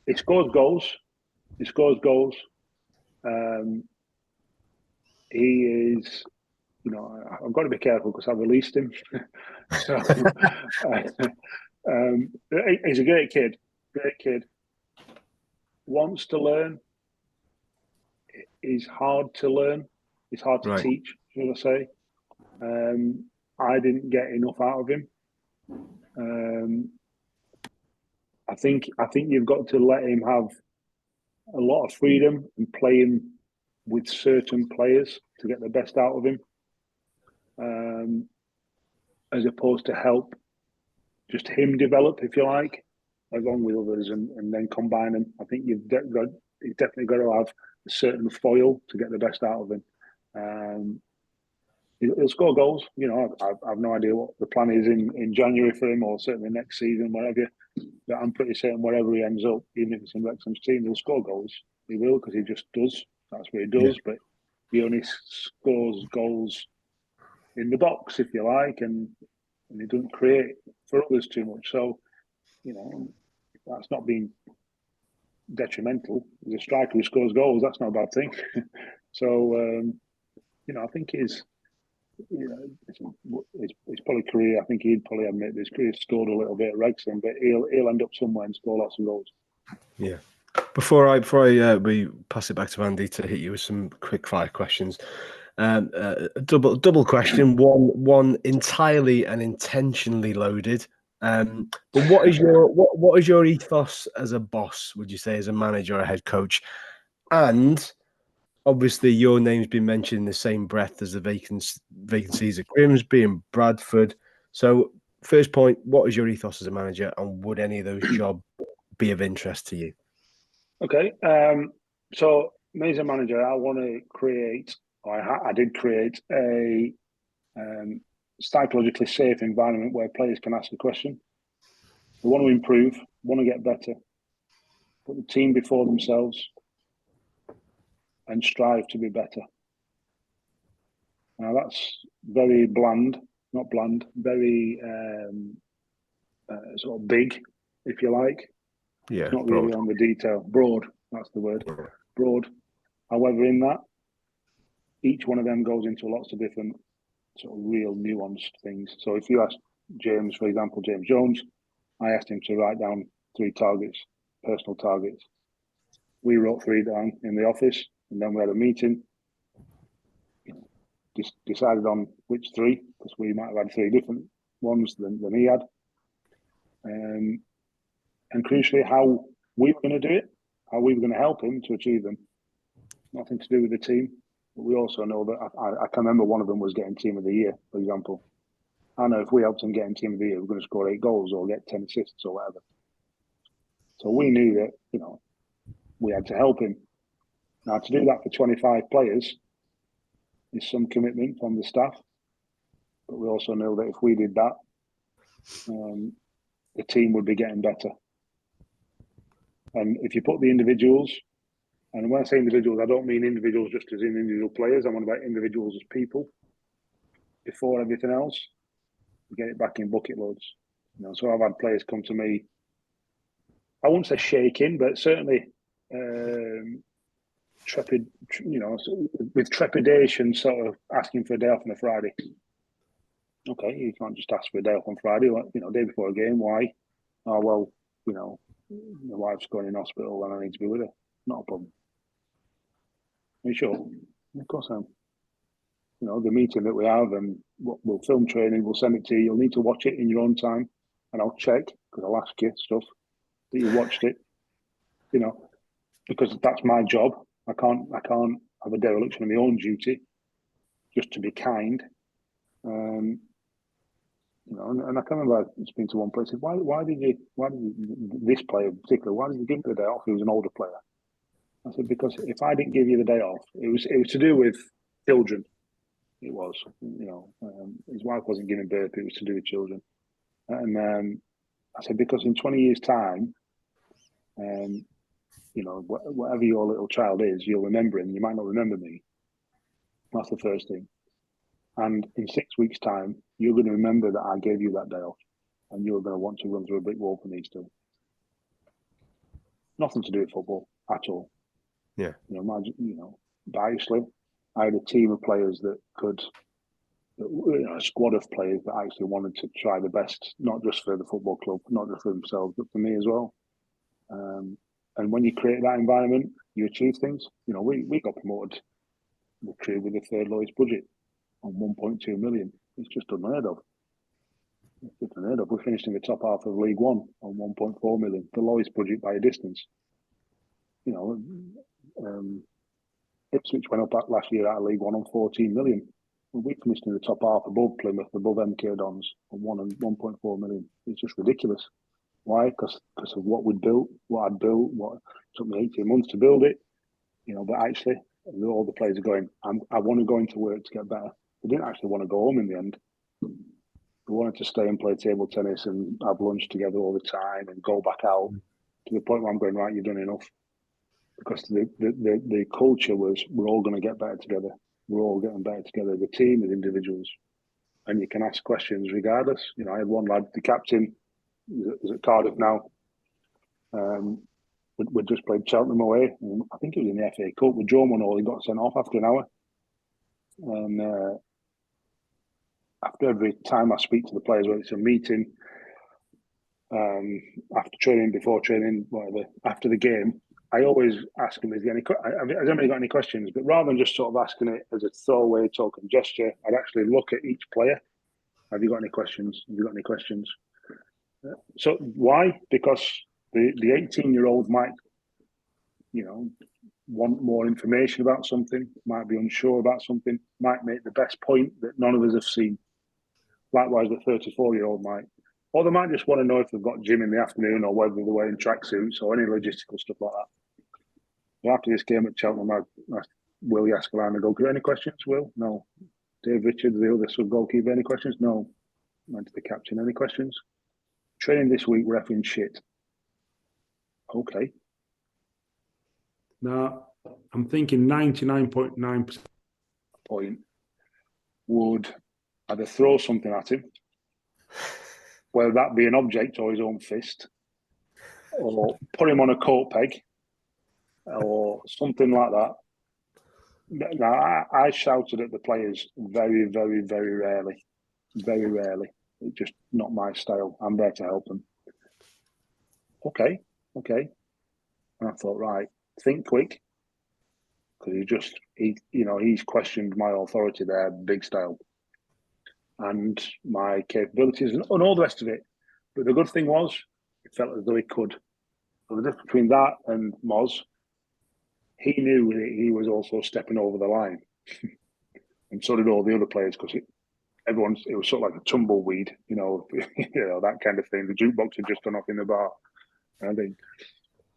S5: He scores goals. He is, I've got to be careful because I released him. So he's a great kid. Wants to learn. He's hard to learn. He's hard to teach, should I say. I didn't get enough out of him. I think you've got to let him have a lot of freedom and play him with certain players to get the best out of him, as opposed to help just him develop, if you like, along with others, and then combine them. I think you've definitely got to have a certain foil to get the best out of him. He'll score goals. I've no idea what the plan is in January for him, or certainly next season, whatever. But I'm pretty certain wherever he ends up, even if it's in Wrexham's team, he'll score goals. He will, because he just does. That's what he does. Yeah. But he only scores goals in the box, if you like, and he doesn't create for others too much. So, that's not being detrimental. He's a striker who scores goals. That's not a bad thing. So, I think his probably career. I think he'd probably admit his career stalled a little bit at Wrexham, but he'll end up somewhere and score lots of goals.
S3: Yeah. Before we pass it back to Andy to hit you with some quick fire questions, double question. One entirely and intentionally loaded. But what is your ethos as a boss? Would you say, as a manager or a head coach? And obviously your name's been mentioned in the same breath as the vacancies at Grimsby and Bradford. So first point, what is your ethos as a manager, and would any of those jobs be of interest to you?
S5: Okay. So me as a manager, I want to create, or I did create a psychologically safe environment where players can ask a question. They want to improve, want to get better, put the team before themselves, and strive to be better. Now that's very bland, not bland, very sort of big, if you like.
S3: Yeah,
S5: It's not really on the detail. Broad, that's the word.
S3: Yeah.
S5: Broad. However, in that, each one of them goes into lots of different sort of real nuanced things. So if you ask James, for example, James Jones, I asked him to write down 3 targets, personal targets. We wrote 3 down in the office, and then we had a meeting, decided on which 3, because we might have had 3 different ones than he had. And crucially, how we were going to do it, how we were going to help him to achieve them. Nothing to do with the team. But we also know that I can remember one of them was getting team of the year, for example. I know if we helped him get team of the year, we're going to score 8 goals or get 10 assists or whatever. So we knew that, we had to help him. Now, to do that for 25 players is some commitment from the staff. But we also know that if we did that, the team would be getting better. And if you put the individuals, and when I say individuals, I don't mean individuals just as in individual players. I'm on about individuals as people. Before everything else, get it back in bucket loads. So I've had players come to me, I won't say shaking, but certainly with trepidation, sort of asking for a day off on a Friday. Okay, you can't just ask for a day off on Friday, day before a game. Why? Oh, well, my wife's going in hospital and I need to be with her. Not a problem. Are you sure? Of course I am. The meeting that we have, and we'll film training, we'll send it to you. You'll need to watch it in your own time, and I'll check, because I'll ask you stuff, that you watched it, because that's my job. I can't have a dereliction of my own duty just to be kind. And I can remember speaking to one place, why did you, this player in particular, why did you give him the day off? He was an older player. I said, because if I didn't give you the day off, it was to do with children. It was, his wife wasn't giving birth, it was to do with children. And I said, because in 20 years' time, whatever your little child is, you'll remember him. You might not remember me. That's the first thing. And in 6 weeks' time, you're going to remember that I gave you that day off, and you're going to want to run through a brick wall for me still. Nothing to do with football at all.
S3: Yeah.
S5: Biasly, I had a team of players that could, a squad of players that actually wanted to try the best, not just for the football club, not just for themselves, but for me as well. And when you create that environment, you achieve things. We got promoted with Crewe with the 3rd lowest budget on 1.2 million. It's just unheard of. We finished in the top half of League One on 1.4 million, the lowest budget by a distance. Ipswich went up last year out of League One on 14 million. We finished in the top half above Plymouth, above MK Dons on 1.4 million. It's just ridiculous. Why? Because of what we'd built, what I'd built, what took me 18 months to build it. But actually, all the players are going, I want to go into work to get better. They didn't actually want to go home in the end. They wanted to stay and play table tennis and have lunch together all the time and go back out to the point where I'm going, right, you've done enough. Because the culture was, we're all going to get better together. We're all getting better together. The team as individuals. And you can ask questions regardless. I had one lad, the captain, is at Cardiff now. We just played Cheltenham away. I think it was in the FA Cup. We drew 1-1. He got sent off after an hour. And after every time I speak to the players, whether it's a meeting, after training, before training, whatever, after the game, I always ask them, has anybody got any questions? But rather than just sort of asking it as a throwaway token gesture, I'd actually look at each player. Have you got any questions? Have you got any questions? So why? Because the 18-year-old might, want more information about something, might be unsure about something, might make the best point that none of us have seen. Likewise, the 34-year-old might. Or they might just want to know if they've got gym in the afternoon or whether they're wearing tracksuits or any logistical stuff like that. So after this game at Cheltenham, I asked Will Yaskalan and go, any questions, Will? No. Dave Richards, the other sub-goalkeeper, any questions? No. Went to the captain, any questions? Training this week, reffing shit. Okay.
S6: Now, I'm thinking 99.9%.
S5: Point would either throw something at him, whether that be an object or his own fist, or put him on a coat peg, or something like that. Now, I shouted at the players very, very, very rarely. Very rarely. It's just not my style. I'm there to help them. Okay. And I thought, right, think quick, because he's questioned my authority there, big style, and my capabilities and all the rest of it. But the good thing was, it felt as though he could. So the difference between that and Moz, he knew that he was also stepping over the line, and so did all the other players, because it was sort of like a tumbleweed, that kind of thing. The jukebox had just gone off in the bar, I think.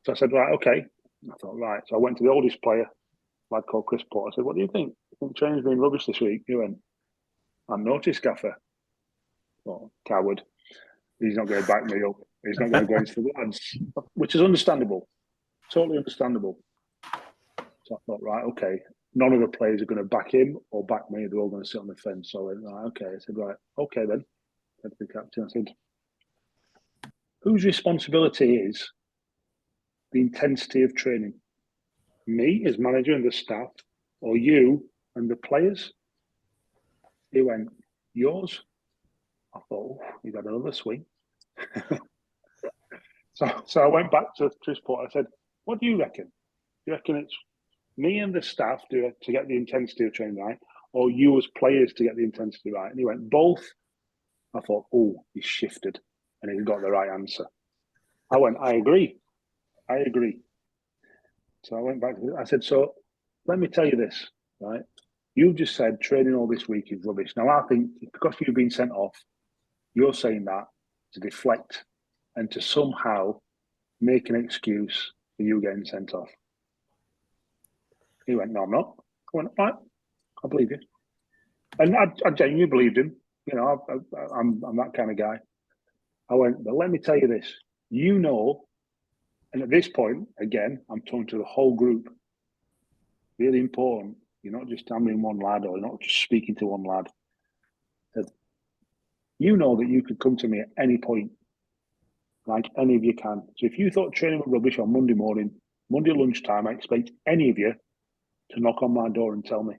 S5: So I said, right, okay. I thought, right. So I went to the oldest player, a lad called Chris Porter. I said, what do you think? I think training's been rubbish this week. He went, I noticed, Gaffer. Oh, coward. He's not going to back me up. He's not going to go into the lads, which is understandable. Totally understandable. So I thought, right, okay. None of the players are going to back him or back me. They're all going to sit on the fence. So I went, right, okay. I said, right, okay then. I said to the captain, I said, whose responsibility is the intensity of training? Me as manager and the staff, or you and the players? He went, yours. I thought, he's had another swing. So I went back to Chris Porter. I said, what do you reckon? Do you reckon it's me and the staff to get the intensity of training right, or you as players to get the intensity right? And he went, both. I thought, he's shifted, and he's got the right answer. I went, I agree. So I went back to I said, so let me tell you this, right? You just said training all this week is rubbish. Now, I think because you've been sent off, you're saying that to deflect and to somehow make an excuse for you getting sent off. He went, no, I'm not. I went, all right, I believe you. And I genuinely believed him. I'm that kind of guy. I went, but let me tell you this. And at this point, again, I'm talking to the whole group. Really important. You're not just hammering one lad, or you're not just speaking to one lad. You know that you could come to me at any point, like any of you can. So if you thought training was rubbish on Monday morning, Monday lunchtime, I expect any of you to knock on my door and tell me.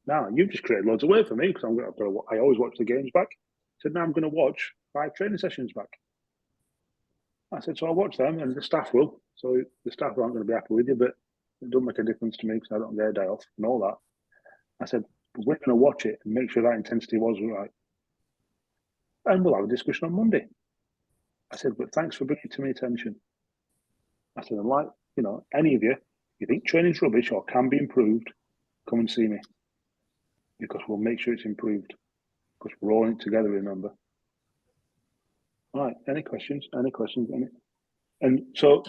S5: Now, you've just created loads of work for me, because I always watch the games back. I said, now I'm going to watch 5 training sessions back. I said, so I'll watch them, and the staff will. So the staff aren't going to be happy with you, but it doesn't make a difference to me because I don't get a day off and all that. I said, we're going to watch it and make sure that intensity was right. And we'll have a discussion on Monday. I said, but thanks for bringing it to my attention. I said, I'm like, any of you think training's rubbish or can be improved, come and see me. Because we'll make sure it's improved. Because we're all in it together, remember. All right, any questions? And so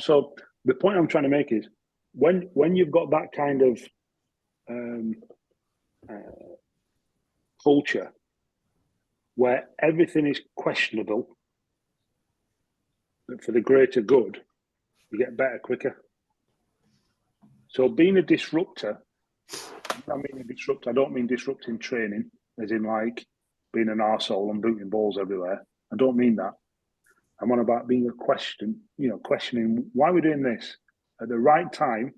S5: the point I'm trying to make is, when you've got that kind of culture where everything is questionable, but for the greater good, you get better quicker. So being a disruptor, I don't mean disrupting training, as in like being an arsehole and booting balls everywhere. I don't mean that. I'm on about being questioning why we're doing this at the right time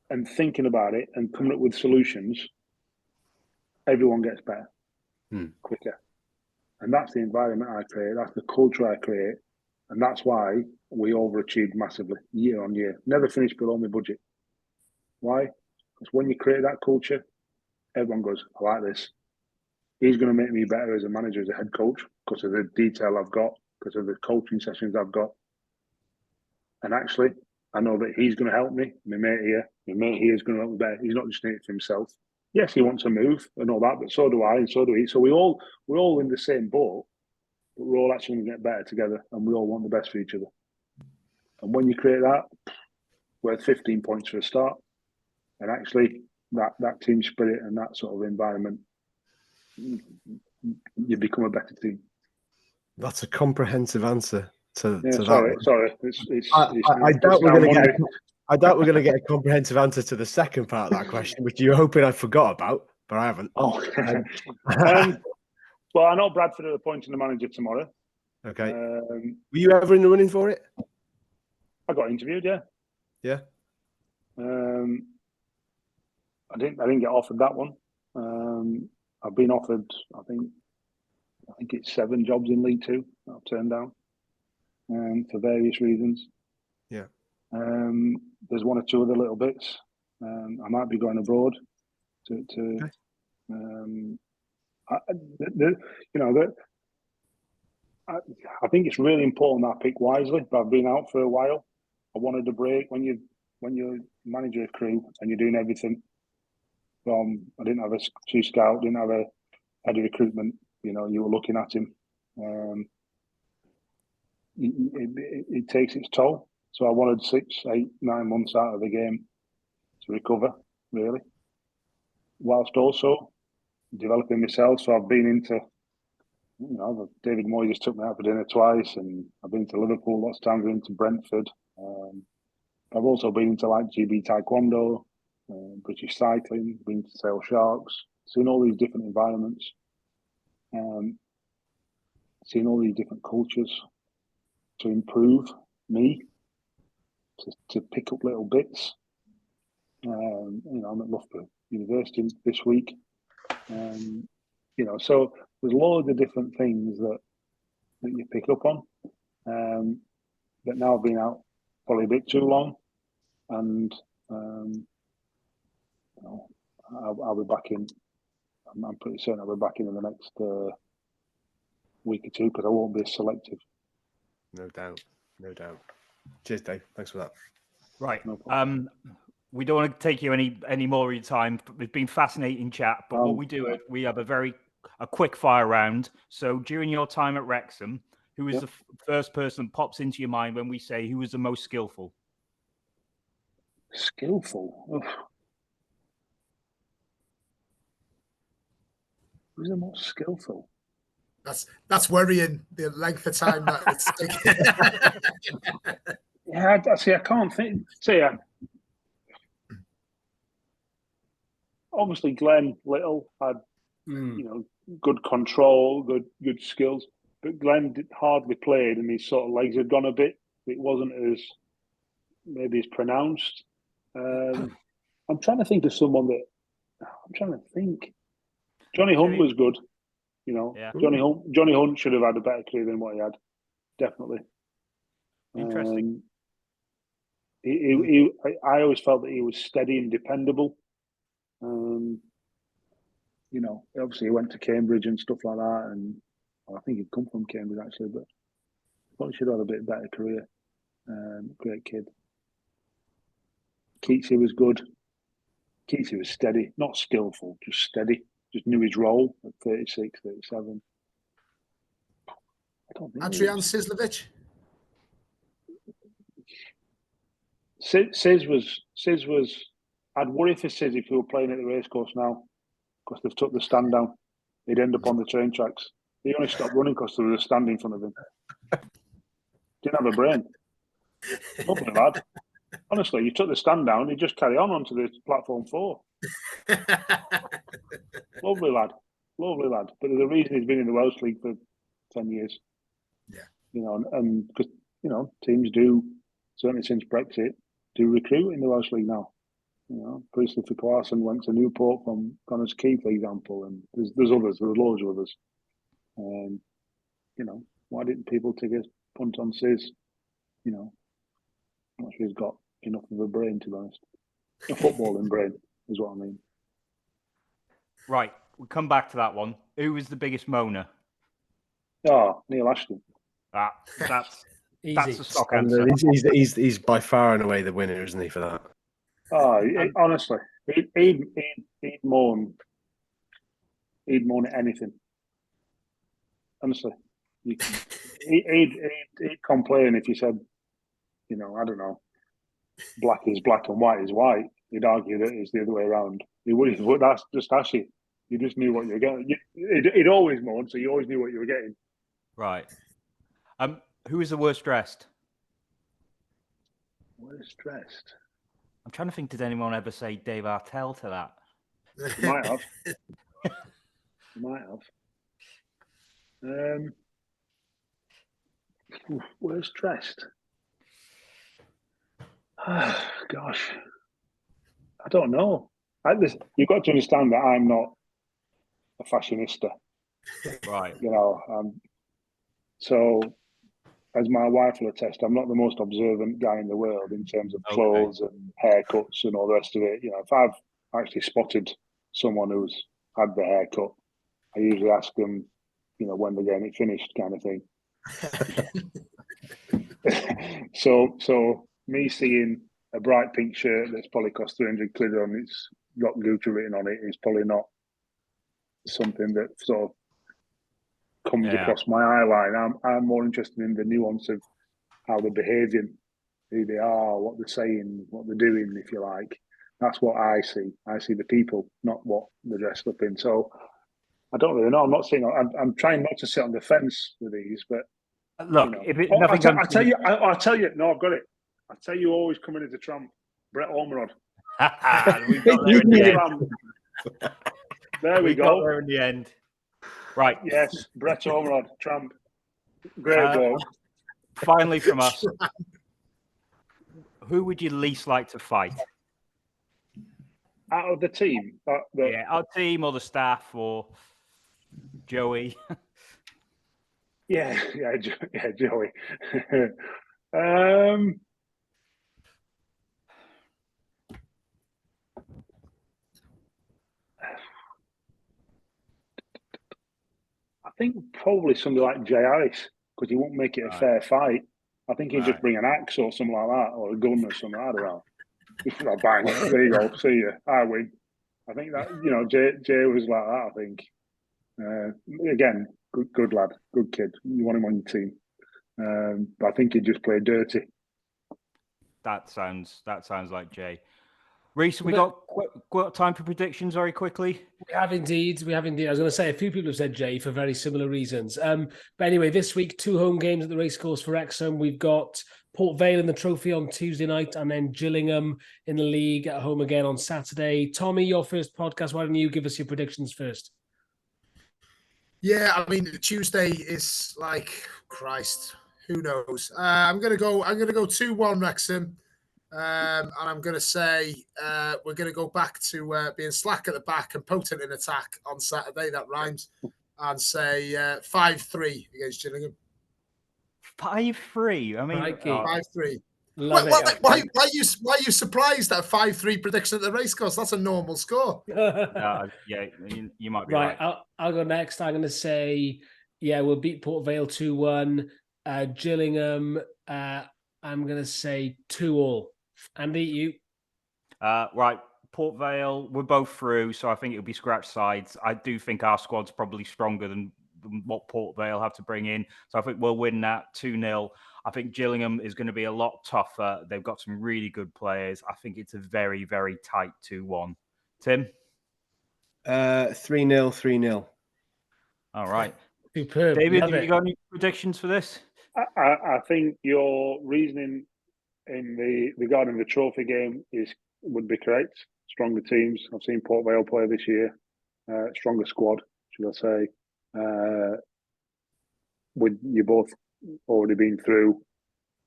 S5: and thinking about it and coming up with solutions. Everyone gets better quicker. And that's the environment I create. That's the culture I create. And that's why we overachieved massively year on year. Never finished below my budget. Why? Because when you create that culture, everyone goes, I like this. He's going to make me better as a manager, as a head coach, because of the detail I've got, because of the coaching sessions I've got. And actually, I know that he's going to help me. My mate here is going to help me better. He's not just in it for himself. Yes, he wants to move and all that, but so do I, and so do he. So we're all in the same boat, but we're all actually going to get better together, and we all want the best for each other. And when you create that, worth 15 points for a start, and actually that team spirit and that sort of environment, you become a better team.
S3: That's a comprehensive answer to
S5: sorry,
S3: that.
S5: Sorry.
S3: I doubt we're going to get a comprehensive answer to the second part of that question, which you're hoping I forgot about, but I haven't.
S5: Oh, well, I know Bradford are appointing the manager tomorrow.
S3: Okay. Were you ever in the running for it?
S5: I got interviewed, yeah.
S3: Yeah.
S5: I didn't get offered that one. I've been offered, I think it's 7 jobs in League Two that I've turned down for various reasons.
S3: Yeah.
S5: There's 1 or 2 other little bits. I might be going abroad to
S3: okay.
S5: I think it's really important that I pick wisely. But I've been out for a while. I wanted a break. When you're manager of Crewe and you're doing everything from, I didn't have a chief scout, didn't have a head of recruitment. You were looking at him. It takes its toll. So I wanted 6, 8, 9 months out of the game to recover, really, whilst also developing myself. So I've been into, David Moyes took me out for dinner twice, and I've been to Liverpool lots of times, I've been to Brentford. I've also been into like GB Taekwondo, British cycling, been to Sale Sharks, seen all these different environments, seen all these different cultures to improve me, to pick up little bits. I'm at Loughborough University this week. So there's loads of different things that you pick up on. But now I've been out probably a bit too long, and I'll be back in. I'm pretty certain I'll be back in the next week or 2, because I won't be as selective.
S3: No doubt. Cheers, Dave. Thanks for that.
S2: Right. No, we don't want to take you any more of your time. It's been fascinating chat, but what we do is we have a quick fire round. So during your time at Wrexham, who is the first person that pops into your mind when we say who was the most skillful?
S5: Skillful? Ugh. Who's the most skillful?
S4: That's worrying, the length of time that it's taking.
S5: Yeah, I can't think. So obviously Glenn Little had good control, good skills, but Glenn hardly played, and his sort of legs had gone a bit. It wasn't as maybe as pronounced. I'm trying to think of someone that Johnny Hunt was good. Johnny Hunt should have had a better career than what he had. Definitely.
S2: Interesting.
S5: I always felt that he was steady and dependable. Obviously he went to Cambridge and stuff like that, and I think he'd come from Cambridge actually, but probably should have had a bit better career. Great kid. Keatsy was good. Keatsy was steady, not skillful, just steady. Just knew his role at 36, 37.
S4: Adrian Sizlevich?
S5: Siz was. I'd worry for Siz if he were playing at the racecourse now, because they've took the stand down. He'd end up on the train tracks. He only stopped running because there was a stand in front of him. Didn't have a brain. Lovely lad. Honestly, you took the stand down, you just carry on onto the platform 4. Lovely lad. But there's a reason he's been in the Welsh League for 10 years.
S4: Yeah.
S5: And because, teams do, certainly since Brexit, do recruit in the Welsh League now. Priestley for Clarkson went to Newport from Connors Key, for example, and there's others, there's loads of others. Why didn't people take a punt on Sis? I'm not sure he's got enough of a brain, to be honest. A footballing brain is what I mean.
S2: Right, we'll come back to that one. Who was the biggest moaner?
S5: Oh, Neil Ashton.
S2: That's That's the stock
S3: And
S2: answer.
S3: he's by far and away the winner, isn't he, for that?
S5: Oh, honestly, he'd moan at anything. Honestly, he'd complain if you said, I don't know, black is black and white is white. He'd argue that it's the other way around. He would. That's just ashy. You just knew what you were getting. He'd always moan, so you always knew what you were getting.
S2: Right. Who is the worst dressed?
S5: Worst dressed?
S2: I'm trying to think. Did anyone ever say Dave Artell to that?
S5: You might have. Worst dressed? Gosh, I don't know. You've got to understand that I'm not a fashionista.
S2: Right.
S5: So, as my wife will attest, I'm not the most observant guy in the world in terms of clothes and haircuts and all the rest of it. If I've actually spotted someone who's had the haircut, I usually ask them, when they're getting it finished, kind of thing. So me seeing a bright pink shirt that's probably cost 300 quid on it's got Gucci written on it is probably not something that sort of comes across my eye line. I'm more interested in the nuance of how they're behaving, who they are, what they're saying, what they're doing, if you like. That's what I see. I see the people, not what they're dressed up in. So I don't really know. I'm not saying I'm trying not to sit on the fence with these, but
S2: look, if it,
S5: I'll tell you. No, I've got it. I'll tell you. Always coming into Trump, Brett Ormerod.
S2: We've got there in the end.
S5: There we go.
S2: Got there in the end. Right.
S5: Yes, Brett Ormerod, Trump. Great bloke.
S2: Finally, from us, who would you least like to fight?
S5: Out of the team?
S2: Our team or the staff or Joey.
S5: Yeah, Joey. I think probably somebody like Jay Harris, because he won't make it a fair fight. I think he'd just bring an axe or something like that, or a gun or something like that around. Bang, there you go, see you, I win. I think that, Jay was like that, I think. Again, good lad, good kid. You want him on your team. But I think he'd just play dirty.
S2: That sounds like Jay. Reece, we got time for predictions very quickly.
S1: We have indeed. I was going to say a few people have said Jay for very similar reasons. But anyway, this week, 2 home games at the racecourse for Wrexham. We've got Port Vale in the trophy on Tuesday night, and then Gillingham in the league at home again on Saturday. Tommy, your first podcast. Why don't you give us your predictions first?
S4: Yeah, I mean, Tuesday is like Christ. Who knows? I'm gonna go 2-1 Wrexham. And I'm going to say we're going to go back to being slack at the back and potent in attack on Saturday. That rhymes. And say 5-3 against Gillingham.
S2: 5-3? I mean,
S4: 5-3. Why are you surprised at a 5-3 prediction at the racecourse? That's a normal score.
S2: Yeah, you might be right.
S1: I'll go next. I'm going to say, we'll beat Port Vale 2-1. Gillingham, I'm going to say 2-2. Andy, you?
S2: Right, Port Vale, we're both through, so I think it'll be scratch sides. I do think our squad's probably stronger than what Port Vale have to bring in, so I think we'll win that 2-0. I think Gillingham is going to be a lot tougher. They've got some really good players. I think it's a very, very tight 2-1. Tim?
S3: 3-0, 3-0.
S2: All right.
S1: Superb.
S2: David, have you got any predictions for this?
S5: I think your reasoning regarding the trophy game would be correct. Stronger teams. I've seen Port Vale play this year. Stronger squad, should I say? With you both already been through,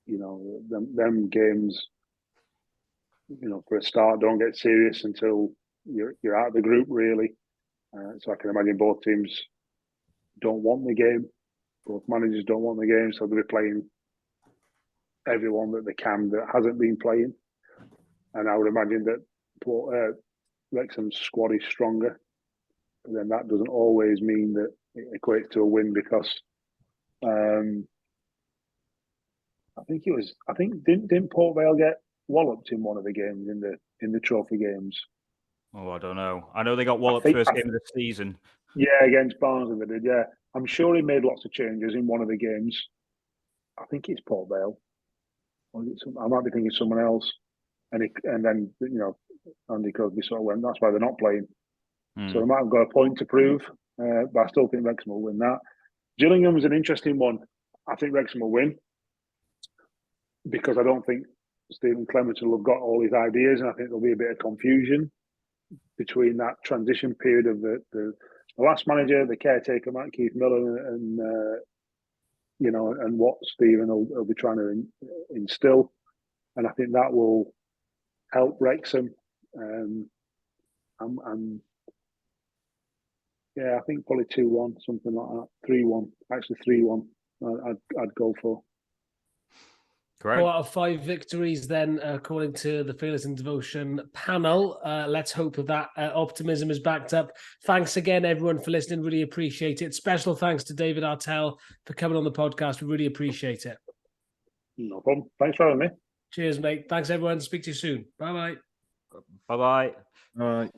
S5: them games. For a start, don't get serious until you're out of the group, really. So I can imagine both teams don't want the game. Both managers don't want the game, so they'll be playing everyone that they can that hasn't been playing. And I would imagine that Wrexham's squad is stronger. But then that doesn't always mean that it equates to a win, because I think it was. I think didn't Port Vale get walloped in one of the games in the trophy games?
S2: Oh, I don't know. I know they got walloped
S5: think-
S2: first
S5: I-
S2: game of the season.
S5: Yeah, against Barnsley they did. Yeah, I'm sure he made lots of changes in one of the games. I think it's Port Vale. Or is it I might be thinking someone else. And then Andy Crosby sort of went. That's why they're not playing. So they might have got a point to prove. But I still think Wrexham will win that. Gillingham was an interesting one. I think Wrexham will win because I don't think Stephen Clement will have got all his ideas, and I think there'll be a bit of confusion between that transition period of the last manager, the caretaker, Matt Keith Miller, and and what Stephen will be trying to instill, and I think that will help Wrexham. I think probably 2-1, something like that. 3-1, actually 3-1. I'd go for.
S2: Correct.
S1: 4 out of 5 victories then, according to the Fearless and Devotion panel. Let's hope that optimism is backed up. Thanks again, everyone, for listening. Really appreciate it. Special thanks to David Artell for coming on the podcast. We really appreciate it.
S5: No problem. Thanks for having me.
S1: Cheers, mate. Thanks, everyone. Speak to you soon. Bye-bye.
S2: Bye-bye.
S3: All right.